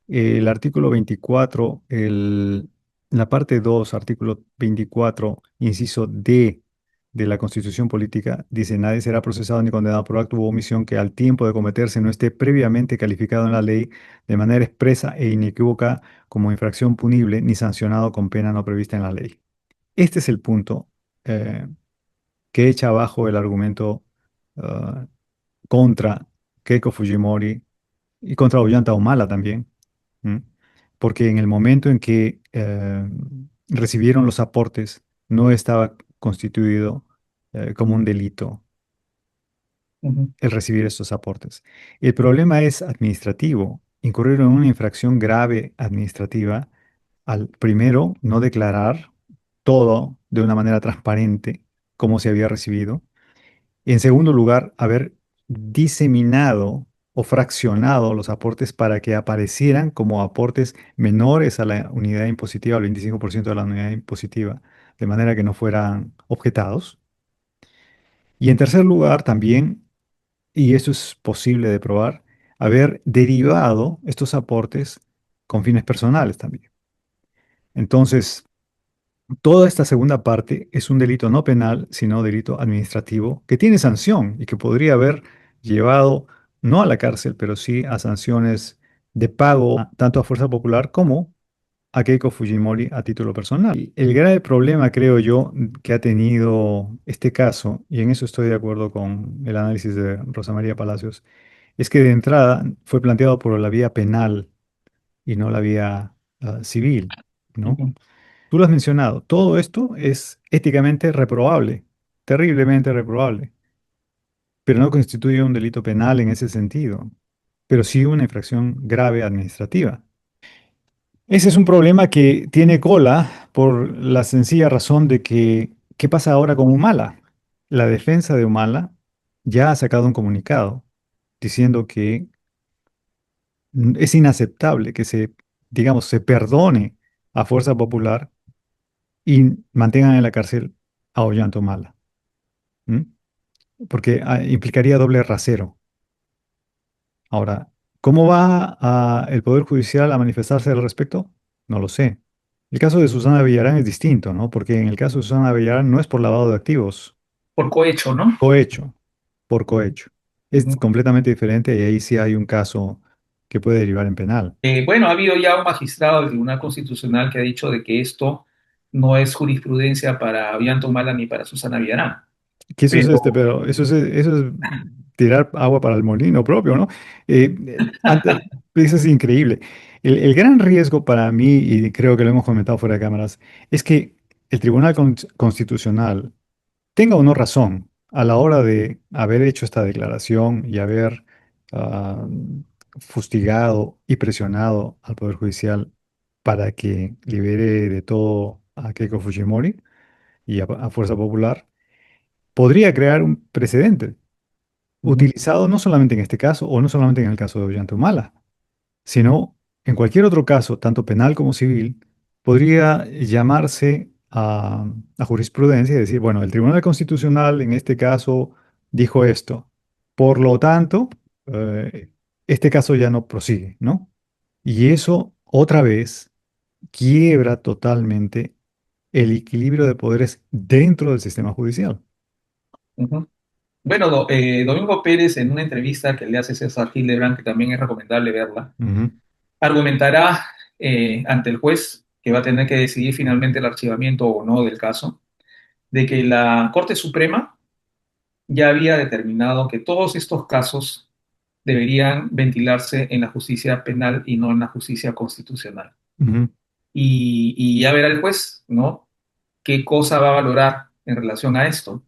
El artículo 24, la parte 2, artículo 24, inciso D de la Constitución Política, dice, nadie será procesado ni condenado por acto u omisión que al tiempo de cometerse no esté previamente calificado en la ley de manera expresa e inequívoca como infracción punible ni sancionado con pena no prevista en la ley. Este es el punto eh, que echa abajo el argumento ah, contra Keiko Fujimori y contra Ollanta Humala también. ¿M? Porque en el momento en que recibieron los aportes, no estaba constituido como un delito Ujú, el recibir estos aportes. El problema es administrativo. Incurrieron en una infracción grave administrativa al primero no declarar todo de una manera transparente cómo se había recibido. En segundo lugar, haber diseminado o fraccionado los aportes para que aparecieran como aportes menores a la unidad impositiva, al 25% de la unidad impositiva, de manera que no fueran objetados. Y en tercer lugar, también, y eso es posible de probar, haber derivado estos aportes con fines personales también. Entonces, toda esta segunda parte es un delito no penal, sino delito administrativo, que tiene sanción y que podría haber llevado no a la cárcel, pero sí a sanciones de pago tanto a Fuerza Popular como a Keiko Fujimori a título personal. Y el grave problema, creo yo, que ha tenido este caso, y en eso estoy de acuerdo con el análisis de Rosa María Palacios, es que de entrada fue planteado por la vía penal y no la vía civil, ¿no? ujú, Tú lo has mencionado, todo esto es éticamente reprobable, terriblemente reprobable, pero no constituye un delito penal en ese sentido, pero sí una infracción grave administrativa. Ese es un problema que tiene cola por la sencilla razón de que, ¿qué pasa ahora con Humala? La defensa de Humala ya ha sacado un comunicado diciendo que es inaceptable que se, digamos, se perdone a Fuerza Popular y mantengan en la cárcel a Ollanta Humala. ¿M? Porque implicaría doble rasero. Ahora, ¿cómo va el Poder Judicial a manifestarse al respecto? No lo sé. El caso de Susana Villarán es distinto, ¿no? Porque en el caso de Susana Villarán no es por lavado de activos, por cohecho, ¿no? cohecho, por cohecho. Es Ujú. completamente diferente y ahí sí hay un caso que puede derivar en penal. Bueno, ha habido ya un magistrado del Tribunal Constitucional que ha dicho de que esto no es jurisprudencia para Ollanta Humala ni para Susana Villarán. Que eso es Pero pero eso es tirar agua para el molino propio, ¿no? Eso es increíble. El gran riesgo para mí, y creo que lo hemos comentado fuera de cámaras, es que el Tribunal Constitucional tenga o no razón a la hora de haber hecho esta declaración y haber ah, fustigado y presionado al Poder Judicial para que libere de todo a Keiko Fujimori y a Fuerza Popular, podría crear un precedente ujú, utilizado no solamente en este caso o no solamente en el caso de Ollanta Humala, sino en cualquier otro caso, tanto penal como civil, podría llamarse a jurisprudencia y decir, bueno, el Tribunal Constitucional en este caso dijo esto, por lo tanto, eh, este caso ya no prosigue, ¿no? Y eso otra vez quiebra totalmente el equilibrio de poderes dentro del sistema judicial. ujú. Bueno, Domingo Pérez, en una entrevista que le hace César Hildebrand, que también es recomendable verla, Ujú, argumentará ante el juez, que va a tener que decidir finalmente el archivamiento o no del caso, de que la Corte Suprema ya había determinado que todos estos casos deberían ventilarse en la justicia penal y no en la justicia constitucional. ujú, Y ya verá el juez, ¿no? ¿Qué cosa va a valorar en relación a esto?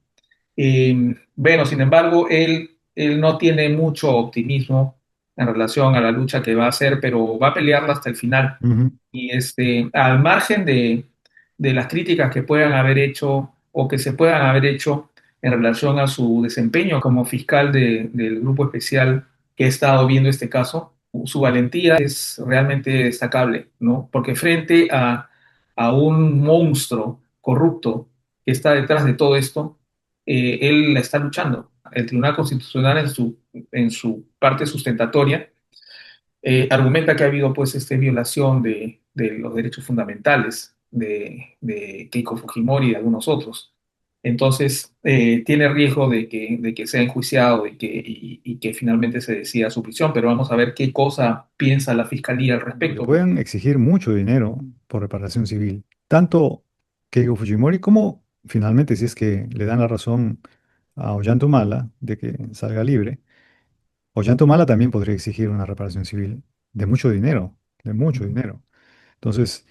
Bueno, sin embargo, él no tiene mucho optimismo en relación a la lucha que va a hacer, pero va a pelearla hasta el final. ujú. Y al margen de las críticas que puedan haber hecho o que se puedan haber hecho en relación a su desempeño como fiscal del grupo especial que ha estado viendo este caso, su valentía es realmente destacable, ¿no? Porque frente a un monstruo corrupto que está detrás de todo esto, él la está luchando. El Tribunal Constitucional en su parte sustentatoria argumenta que ha habido pues violación de los derechos fundamentales de Keiko Fujimori y de algunos otros. Entonces, tiene riesgo de que sea enjuiciado y que finalmente se decida su prisión, pero vamos a ver qué cosa piensa la fiscalía al Le respecto. pueden exigir mucho dinero por reparación civil, tanto Keiko Fujimori como finalmente, si es que le dan la razón a Ollantumala de que salga libre, Ollantumala también podría exigir una reparación civil de mucho dinero, de mucho dinero. Entonces,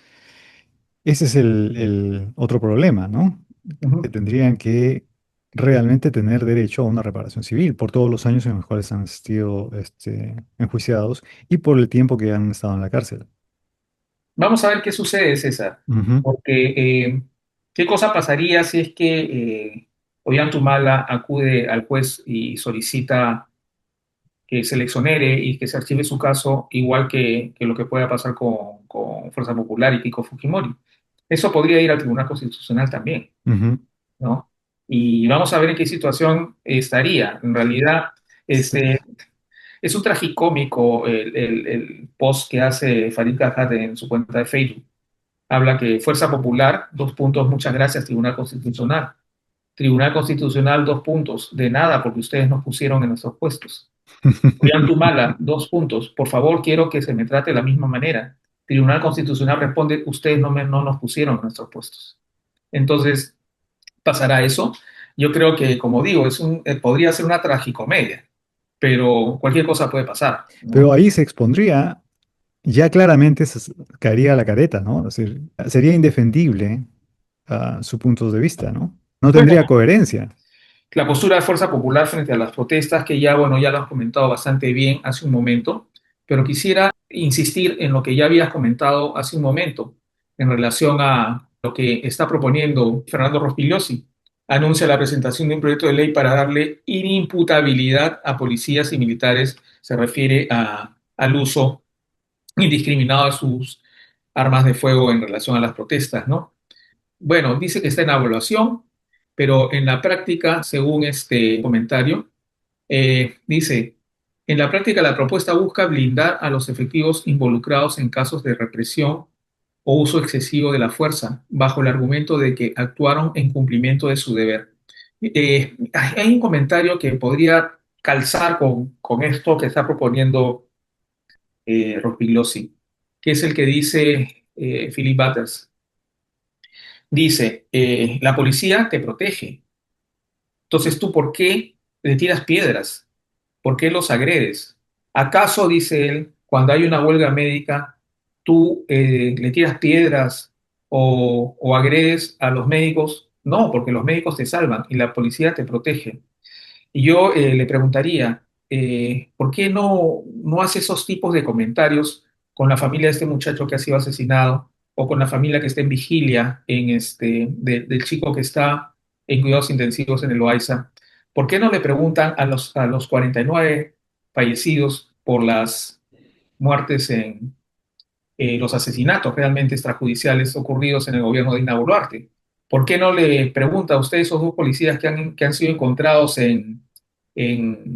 ese es el otro problema, ¿no? Que Ujú. tendrían que realmente tener derecho a una reparación civil por todos los años en los cuales han sido enjuiciados y por el tiempo que han estado en la cárcel. Vamos a ver qué sucede, César, Ujú, porque qué cosa pasaría si es que Ollantumala acude al juez y solicita que se le exonere y que se archive su caso, igual que lo que pueda pasar con Fuerza Popular y Keiko Fujimori. Eso podría ir al Tribunal Constitucional también, ujú. ¿no? Y vamos a ver en qué situación estaría. En realidad, Sí. este, es un tragicómico el post que hace Farid Kahat en su cuenta de Facebook. Habla que Fuerza Popular, dos puntos, muchas gracias, Tribunal Constitucional. Tribunal Constitucional, dos puntos, de nada, porque ustedes nos pusieron en nuestros puestos. Ollantumala, dos puntos, por favor, quiero que se me trate de la misma manera. Tribunal Constitucional responde, ustedes no nos pusieron en nuestros puestos. Entonces, pasará eso. Yo creo que, como digo, podría ser una tragicomedia, pero cualquier cosa puede pasar, Pero ¿no? ahí se expondría, ya claramente caería la careta, ¿no? Es decir, sería indefendible su punto de vista, ¿no? No Bueno, tendría coherencia. la postura de Fuerza Popular frente a las protestas, que ya, bueno, ya lo has comentado bastante bien hace un momento, pero quisiera insistir en lo que ya habías comentado hace un momento en relación a lo que está proponiendo Fernando Rospigliosi. Anuncia la presentación de un proyecto de ley para darle inimputabilidad a policías y militares. Se refiere al uso indiscriminado de sus armas de fuego en relación a las protestas, ¿no? Bueno, dice que está en evaluación, pero en la práctica, según este comentario, dice, en la práctica la propuesta busca blindar a los efectivos involucrados en casos de represión o uso excesivo de la fuerza, bajo el argumento de que actuaron en cumplimiento de su deber. Hay un comentario que podría calzar con esto que está proponiendo Rospigliosi, que es el que dice Philip Butters. Dice, la policía te protege. Entonces, ¿tú por qué le tiras piedras? ¿Por qué los agredes? ¿Acaso, dice él, cuando hay una huelga médica, tú le tiras piedras o agredes a los médicos? No, porque los médicos te salvan y la policía te protege. Y yo le preguntaría, ¿por qué no hace esos tipos de comentarios con la familia de este muchacho que ha sido asesinado o con la familia que está en vigilia del chico que está en cuidados intensivos en el Loaiza? ¿Por qué no le preguntan a los 49 fallecidos por las muertes los asesinatos realmente extrajudiciales ocurridos en el gobierno de Dina Boluarte? ¿Por qué no le pregunta a usted esos dos policías que han sido encontrados en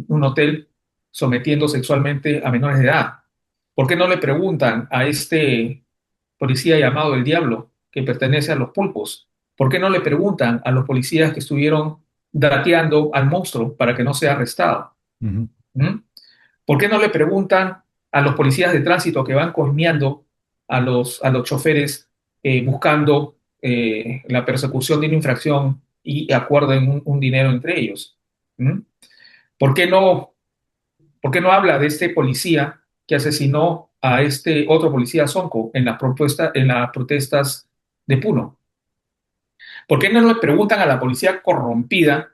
un hotel sometiendo sexualmente a menores de edad? ¿Por qué no le preguntan a este policía llamado el Diablo, que pertenece a los pulpos? ¿Por qué no le preguntan a los policías que estuvieron dateando al monstruo para que no sea arrestado? Ujú, ¿Mm? ¿Por qué no le preguntan a los policías de tránsito que van coimeando a los choferes buscando la persecución de una infracción y acuerden un dinero entre ellos? ¿Mm? ¿Por qué por qué no habla de este policía que asesinó a este otro policía Sonco en las protestas de Puno? ¿Por qué no le preguntan a la policía corrompida,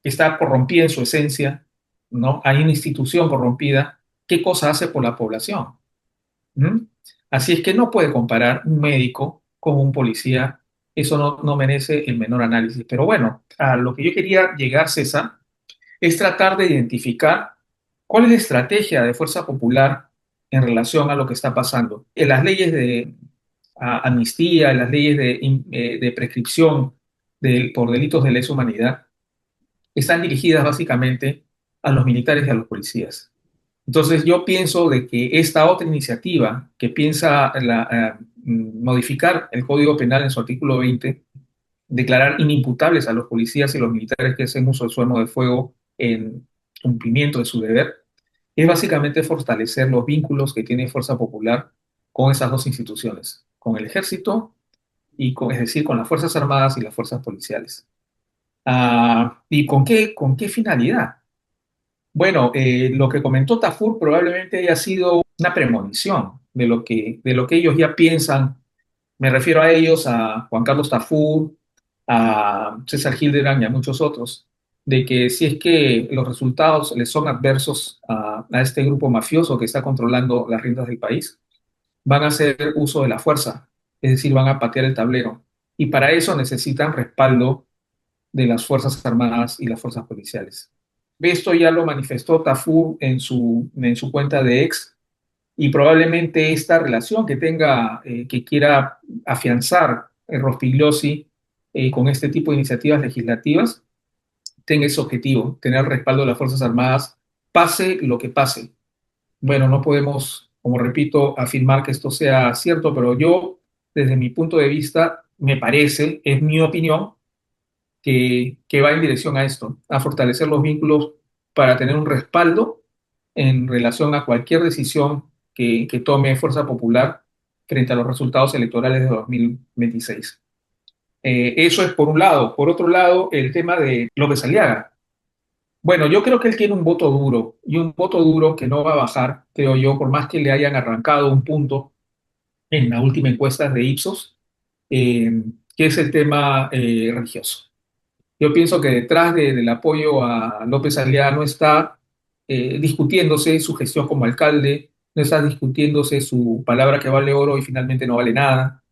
que está corrompida en su esencia, ¿no? Hay una institución corrompida, ¿qué cosa hace por la población? ¿Mm? Así es que no puede comparar un médico con un policía, eso no merece el menor análisis. Pero bueno, a lo que yo quería llegar, César, es tratar de identificar cuál es la estrategia de Fuerza Popular en relación a lo que está pasando. En las leyes de amnistía, en las leyes de prescripción por delitos de lesa humanidad, están dirigidas básicamente a los militares y a los policías. Entonces yo pienso de que esta otra iniciativa que piensa modificar el Código Penal en su artículo 20, declarar inimputables a los policías y los militares que hacen uso de su arma de fuego en cumplimiento de su deber, es básicamente fortalecer los vínculos que tiene Fuerza Popular con esas dos instituciones, con el ejército es decir, con las Fuerzas Armadas y las Fuerzas Policiales. ¿Y con qué finalidad? Bueno, lo que comentó Tafur probablemente haya sido una premonición de lo que ellos ya piensan. Me refiero a ellos, a Juan Carlos Tafur, a César Hildebrand y a muchos otros, de que si es que los resultados les son adversos a este grupo mafioso que está controlando las riendas del país, van a hacer uso de la fuerza, es decir, van a patear el tablero. Y para eso necesitan respaldo de las Fuerzas Armadas y las Fuerzas Policiales. Esto ya lo manifestó Tafur en su cuenta de ex, y probablemente esta relación que tenga, que quiera afianzar Rospigliosi con este tipo de iniciativas legislativas, tenga ese objetivo, tener el respaldo de las Fuerzas Armadas, pase lo que pase. Bueno, no podemos, como repito, afirmar que esto sea cierto, pero yo, desde mi punto de vista, me parece, es mi opinión, que va en dirección a esto, a fortalecer los vínculos para tener un respaldo en relación a cualquier decisión que tome Fuerza Popular frente a los resultados electorales de 2026. Eso es por un lado. Por otro lado, el tema de López Aliaga. Bueno, yo creo que él tiene un voto duro y un voto duro que no va a bajar, creo yo, por más que le hayan arrancado un punto en la última encuesta de Ipsos, que es el tema religioso. Yo pienso que detrás del apoyo a López Aliaga no está discutiéndose su gestión como alcalde, no está discutiéndose su palabra que vale oro y finalmente no vale nada,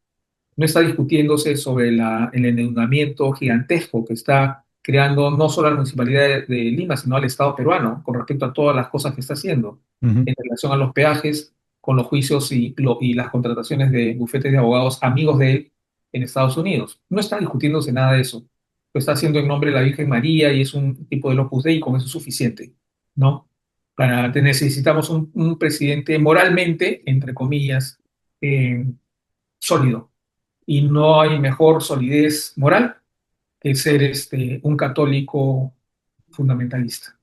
no está discutiéndose sobre el endeudamiento gigantesco que está creando no solo a la Municipalidad de Lima, sino al Estado peruano con respecto a todas las cosas que está haciendo Ujú. en relación a los peajes, con los juicios y las contrataciones de bufetes de abogados amigos de él en Estados Unidos. No está discutiéndose nada de eso. Lo está haciendo en nombre de la Virgen María y es un tipo de Opus Dei y con eso es suficiente, ¿no? Necesitamos un presidente moralmente, entre comillas, eh, sólido, y no hay mejor solidez moral que ser un católico fundamentalista.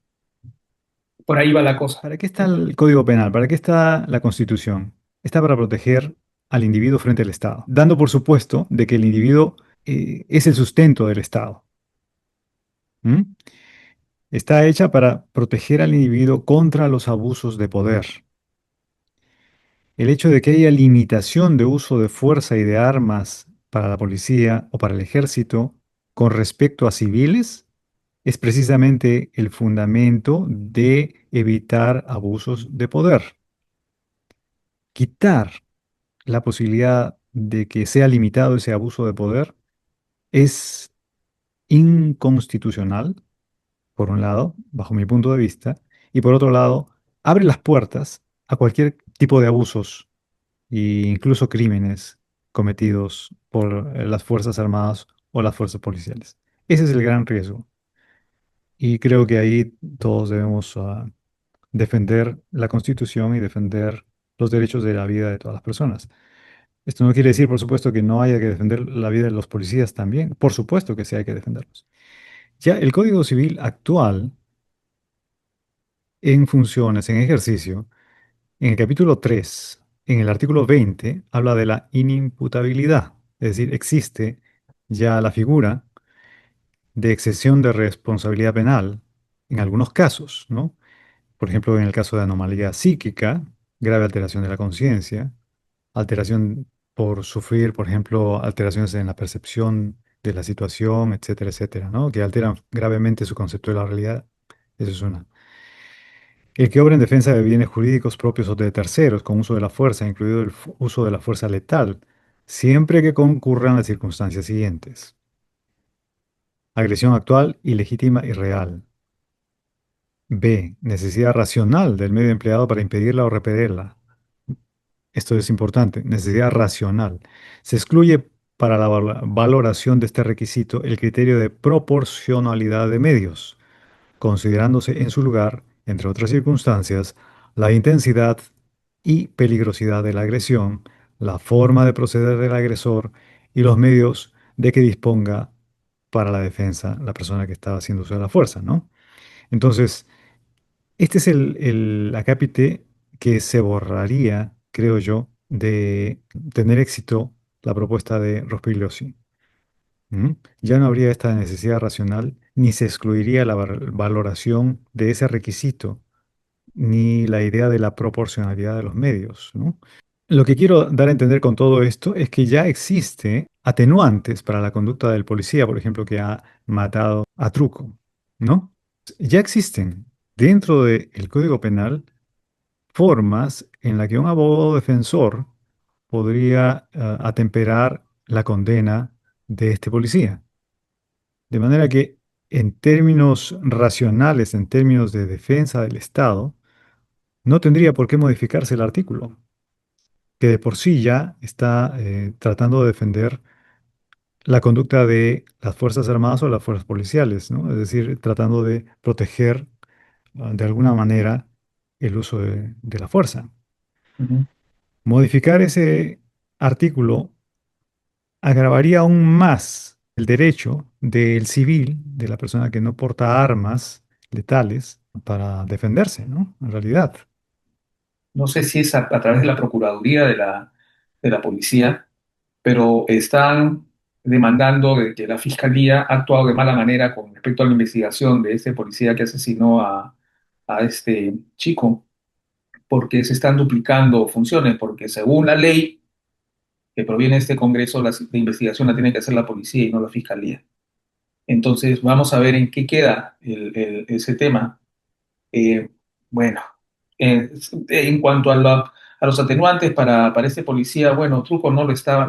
Por ahí va la cosa. ¿Para qué está el Código Penal? ¿Para qué está la Constitución? Está para proteger al individuo frente al Estado, dando por supuesto de que el individuo es el sustento del Estado. ¿Mm? Está hecha para proteger al individuo contra los abusos de poder. El hecho de que haya limitación de uso de fuerza y de armas para la policía o para el ejército con respecto a civiles es precisamente el fundamento de evitar abusos de poder. Quitar la posibilidad de que sea limitado ese abuso de poder es inconstitucional, por un lado, bajo mi punto de vista, y por otro lado, abre las puertas a cualquier tipo de abusos e incluso crímenes cometidos por las Fuerzas Armadas o las fuerzas policiales. Ese es el gran riesgo. Y creo que ahí todos debemos defender la Constitución y defender los derechos de la vida de todas las personas. Esto no quiere decir, por supuesto, que no haya que defender la vida de los policías también. Por supuesto que sí hay que defenderlos. Ya el Código Civil actual, en funciones, en ejercicio, en el capítulo 3, en el artículo 20, habla de la inimputabilidad. Es decir, existe ya la figura de exención de responsabilidad penal en algunos casos, ¿no? Por ejemplo, en el caso de anomalía psíquica, grave alteración de la conciencia, alteración por sufrir, por ejemplo, alteraciones en la percepción de la situación, etcétera, etcétera, ¿no? Que alteran gravemente su concepto de la realidad. Eso es una. El que obra en defensa de bienes jurídicos propios o de terceros con uso de la fuerza, incluido el uso de la fuerza letal, siempre que concurran las circunstancias siguientes: agresión actual, ilegítima y real. B. Necesidad racional del medio empleado para impedirla o repelerla. Esto es importante, necesidad racional. Se excluye para la valoración de este requisito el criterio de proporcionalidad de medios, considerándose en su lugar, entre otras circunstancias, la intensidad y peligrosidad de la agresión, la forma de proceder del agresor y los medios de que disponga para la defensa la persona que estaba haciendo uso de la fuerza, ¿no? Entonces, este es el acápite que se borraría, creo yo, de tener éxito la propuesta de Rospigliosi. ¿Mm? Ya no habría esta necesidad racional, ni se excluiría la valoración de ese requisito, ni la idea de la proporcionalidad de los medios, ¿no? Lo que quiero dar a entender con todo esto es que ya existe atenuantes para la conducta del policía, por ejemplo, que ha matado a Truco, ¿no? Ya existen dentro del Código Penal formas en las que un abogado defensor podría atemperar la condena de este policía. De manera que en términos racionales, en términos de defensa del Estado, no tendría por qué modificarse el artículo, que de por sí ya está tratando de defender la conducta de las Fuerzas Armadas o las fuerzas policiales, ¿no? Es decir, tratando de proteger de alguna manera el uso de la fuerza. Ujú. Modificar ese artículo agravaría aún más el derecho del civil, de la persona que no porta armas letales, para defenderse, ¿no? En realidad. No sé si es a través de la Procuraduría de la Policía, pero están demandando de que la Fiscalía ha actuado de mala manera con respecto a la investigación de este policía que asesinó a este chico, porque se están duplicando funciones, porque según la ley que proviene de este Congreso, la investigación la tiene que hacer la policía y no la Fiscalía. Entonces, vamos a ver en qué queda ese tema. Eh, bueno, en cuanto a, a los atenuantes para este policía, bueno, Truco no representaba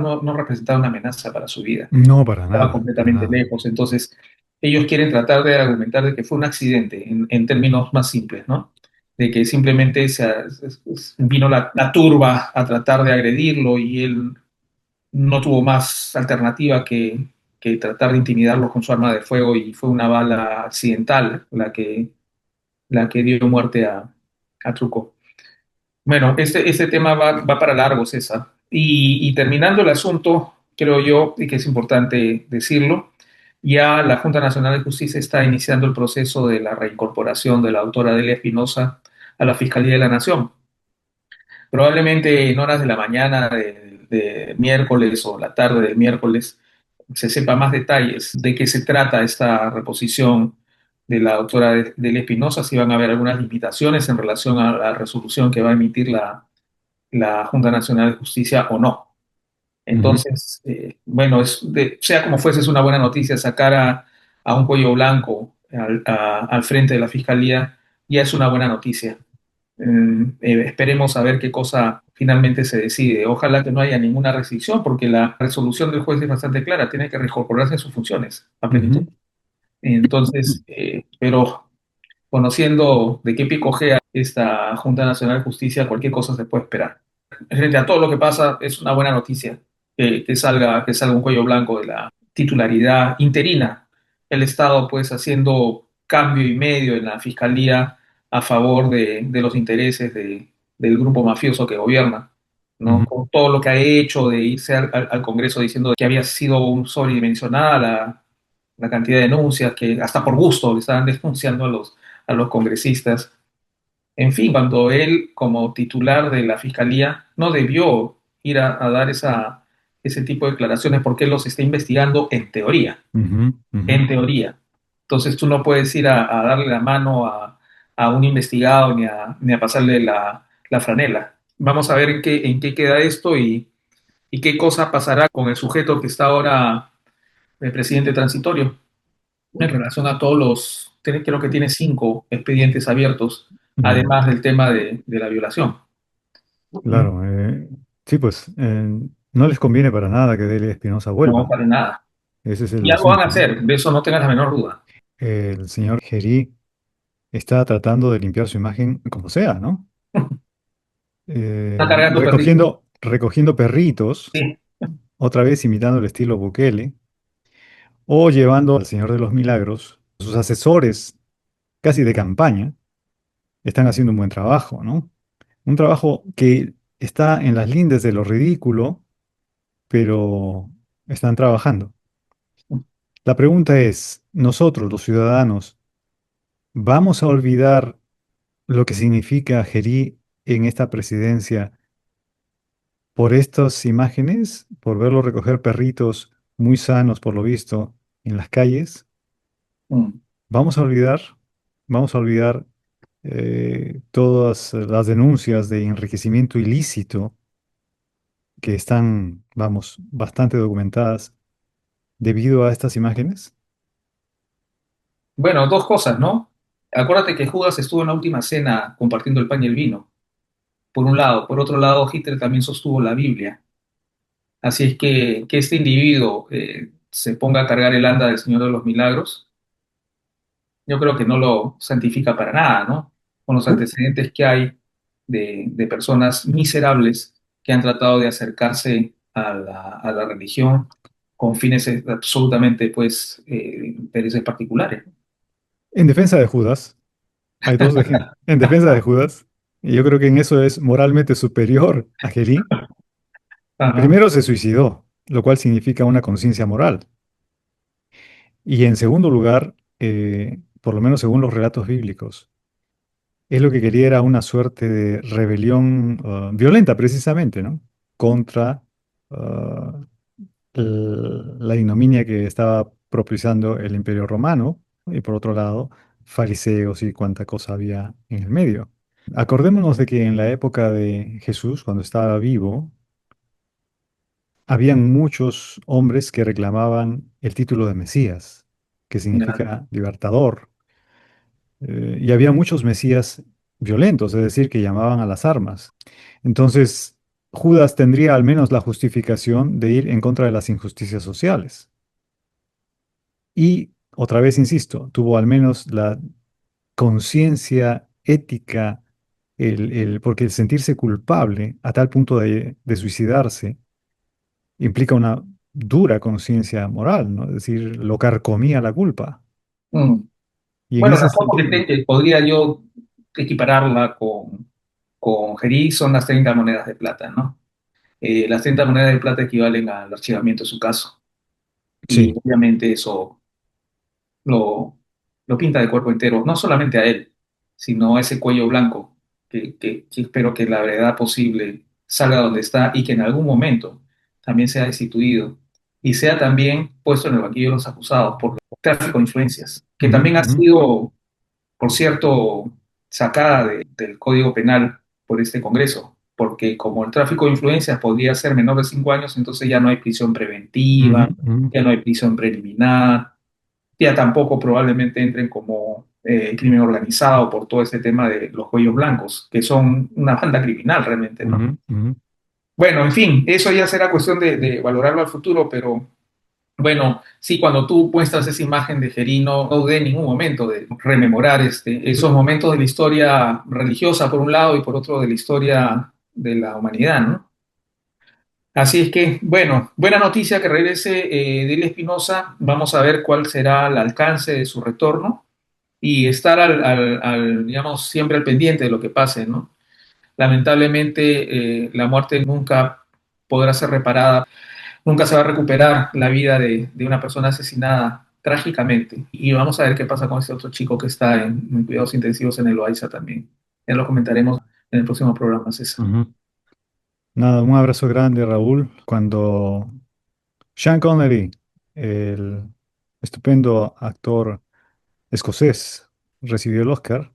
una amenaza para su vida, No, para estaba nada, para completamente nada. lejos. Entonces, ellos quieren tratar de argumentar de que fue un accidente, en términos más simples, ¿no? De que simplemente vino la turba a tratar de agredirlo y él no tuvo más alternativa que tratar de intimidarlos con su arma de fuego y fue una bala accidental la que dio muerte a Truco. Bueno, este tema va para largo, César. Y terminando el asunto, creo yo, y que es importante decirlo, ya la Junta Nacional de Justicia está iniciando el proceso de la reincorporación de la autora Delia Espinosa a la Fiscalía de la Nación. Probablemente en horas de la mañana de miércoles o la tarde del miércoles se sepa más detalles de qué se trata esta reposición de la doctora Delia Espinosa, si van a haber algunas limitaciones en relación a la resolución que va a emitir la Junta Nacional de Justicia o no. Ujú, Entonces, bueno, sea como fuese, es una buena noticia sacar a un cuello blanco al frente de la Fiscalía, ya es una buena noticia. Esperemos a ver qué cosa finalmente se decide. Ojalá que no haya ninguna restricción, porque la resolución del juez es bastante clara, tiene que reincorporarse a sus funciones a plenitud. ujú, Entonces, pero conociendo de qué pie cojea esta Junta Nacional de Justicia, cualquier cosa se puede esperar. Frente a todo lo que pasa, es una buena noticia que salga un cuello blanco de la titularidad interina. El Estado, pues, haciendo cambio y medio en la fiscalía a favor de los intereses del grupo mafioso que gobierna, ¿no? ujú, Con todo lo que ha hecho de irse al Congreso diciendo que había sido un sobredimensionada la cantidad de denuncias, que hasta por gusto le estaban denunciando a los congresistas. En fin, cuando él, como titular de la fiscalía, no debió ir a dar ese tipo de declaraciones porque él los está investigando en teoría, ujú, ujú, en teoría. Entonces tú no puedes ir a darle la mano a un investigado ni a pasarle la franela. Vamos a ver en qué queda esto y qué cosa pasará con el sujeto que está ahora el presidente transitorio en relación a todos creo que tiene 5 expedientes abiertos, ujú. además del tema de la violación. ¿Mm? Claro, sí, pues no les conviene para nada que Delia Espinosa No, vuelva. para nada. Ese es el Y algo van a asunto, ¿no? hacer, de eso no tengas la menor duda. El señor Gerí está tratando de limpiar su imagen como sea, ¿no? Está cargando perdido. Recogiendo perritos, Sí. otra vez imitando el estilo Bukele, o llevando al Señor de los Milagros. Sus asesores, casi de campaña, están haciendo un buen trabajo, ¿no? Un trabajo que está en las lindes de lo ridículo, pero están trabajando. La pregunta es, nosotros, los ciudadanos, ¿vamos a olvidar lo que significa Gerí en esta presidencia por estas imágenes, por verlo recoger perritos muy sanos, por lo visto, en las calles, Mm. vamos a olvidar, vamos a olvidar todas las denuncias de enriquecimiento ilícito que están, vamos, bastante documentadas debido a estas imágenes. Bueno, dos cosas, ¿no? Acuérdate que Judas estuvo en la última cena compartiendo el pan y el vino, por un lado. Por otro lado, Hitler también sostuvo la Biblia. Así es que este individuo se ponga a cargar el anda del Señor de los Milagros, yo creo que no lo santifica para nada, ¿no? Con los antecedentes que hay de personas miserables que han tratado de acercarse a la religión con fines absolutamente, pues, intereses particulares. En defensa de Judas, hay dos en defensa de Judas, y yo creo que en eso es moralmente superior a Gelí. Ajá, Primero se suicidó, lo cual significa una conciencia moral. Y en segundo lugar, por lo menos según los relatos bíblicos, él lo que quería era una suerte de rebelión violenta precisamente, ¿no? Contra ah, la ignominia que estaba propiciando el Imperio Romano y por otro lado, fariseos y cuánta cosa había en el medio. Acordémonos de que en la época de Jesús, cuando estaba vivo, habían muchos hombres que reclamaban el título de Mesías, que ya, significa libertador, y había muchos Mesías violentos, es decir, que llamaban a las armas. Entonces, Judas tendría al menos la justificación de ir en contra de las injusticias sociales. Y otra vez, insisto, tuvo al menos la conciencia ética, porque el sentirse culpable a tal punto de suicidarse implica una dura conciencia moral, ¿no? Es decir, lo carcomía la culpa. mm. Y en Bueno, ese la foto sentido, que podría yo equipararla con Jerez son las 30 monedas de plata, ¿no? Las 30 monedas de plata equivalen al archivamiento de su caso. Y sí. obviamente eso lo, lo pinta de cuerpo entero, no solamente a él, sino a ese cuello blanco, que espero que la verdad posible salga donde está y que en algún momento también sea destituido y sea también puesto en el banquillo de los acusados por tráfico de influencias, que Ujú, también ha ujú, sido, por cierto, sacada del Código Penal por este Congreso. Porque como el tráfico de influencias podría ser menor de 5 años, entonces ya no hay prisión ujú, preventiva, ujú, ya no hay prisión preliminar, ya tampoco probablemente entren como crimen organizado por todo ese tema de los cuellos blancos, que son una banda criminal realmente, ¿no? ujú, ujú. Bueno, en fin, eso ya será cuestión de valorarlo al futuro, pero bueno, sí, cuando tú muestras esa imagen de Gerino, no dudé en ningún momento de rememorar esos momentos de la historia religiosa por un lado y por otro de la historia de la humanidad, ¿no? Así es que, bueno, buena noticia que regrese Delia Espinosa. Vamos a ver cuál será el alcance de su retorno y estar digamos, siempre al pendiente de lo que pase, ¿no? Lamentablemente, la muerte nunca podrá ser reparada, nunca se va a recuperar la vida de una persona asesinada trágicamente. Y vamos a ver qué pasa con este otro chico que está en cuidados intensivos en el Loaiza también. Ya lo comentaremos en el próximo programa, César. Ujú. Nada, un abrazo grande, Raúl. Cuando Sean Connery, el estupendo actor escocés, recibió el Oscar,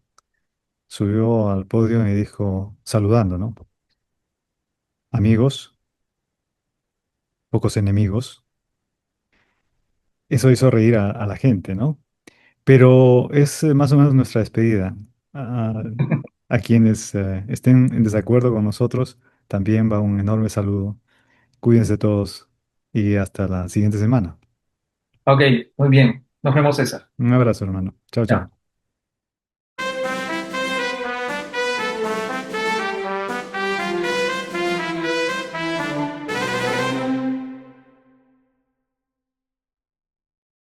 subió al podio y dijo, saludando, ¿no? Amigos, pocos enemigos. Eso hizo reír a la gente, ¿no? Pero es más o menos nuestra despedida. A quienes estén en desacuerdo con nosotros, también va un enorme saludo. Cuídense todos y hasta la siguiente semana. Ok, muy bien. Nos vemos, César. Un abrazo, hermano. Chao, Chao. chao.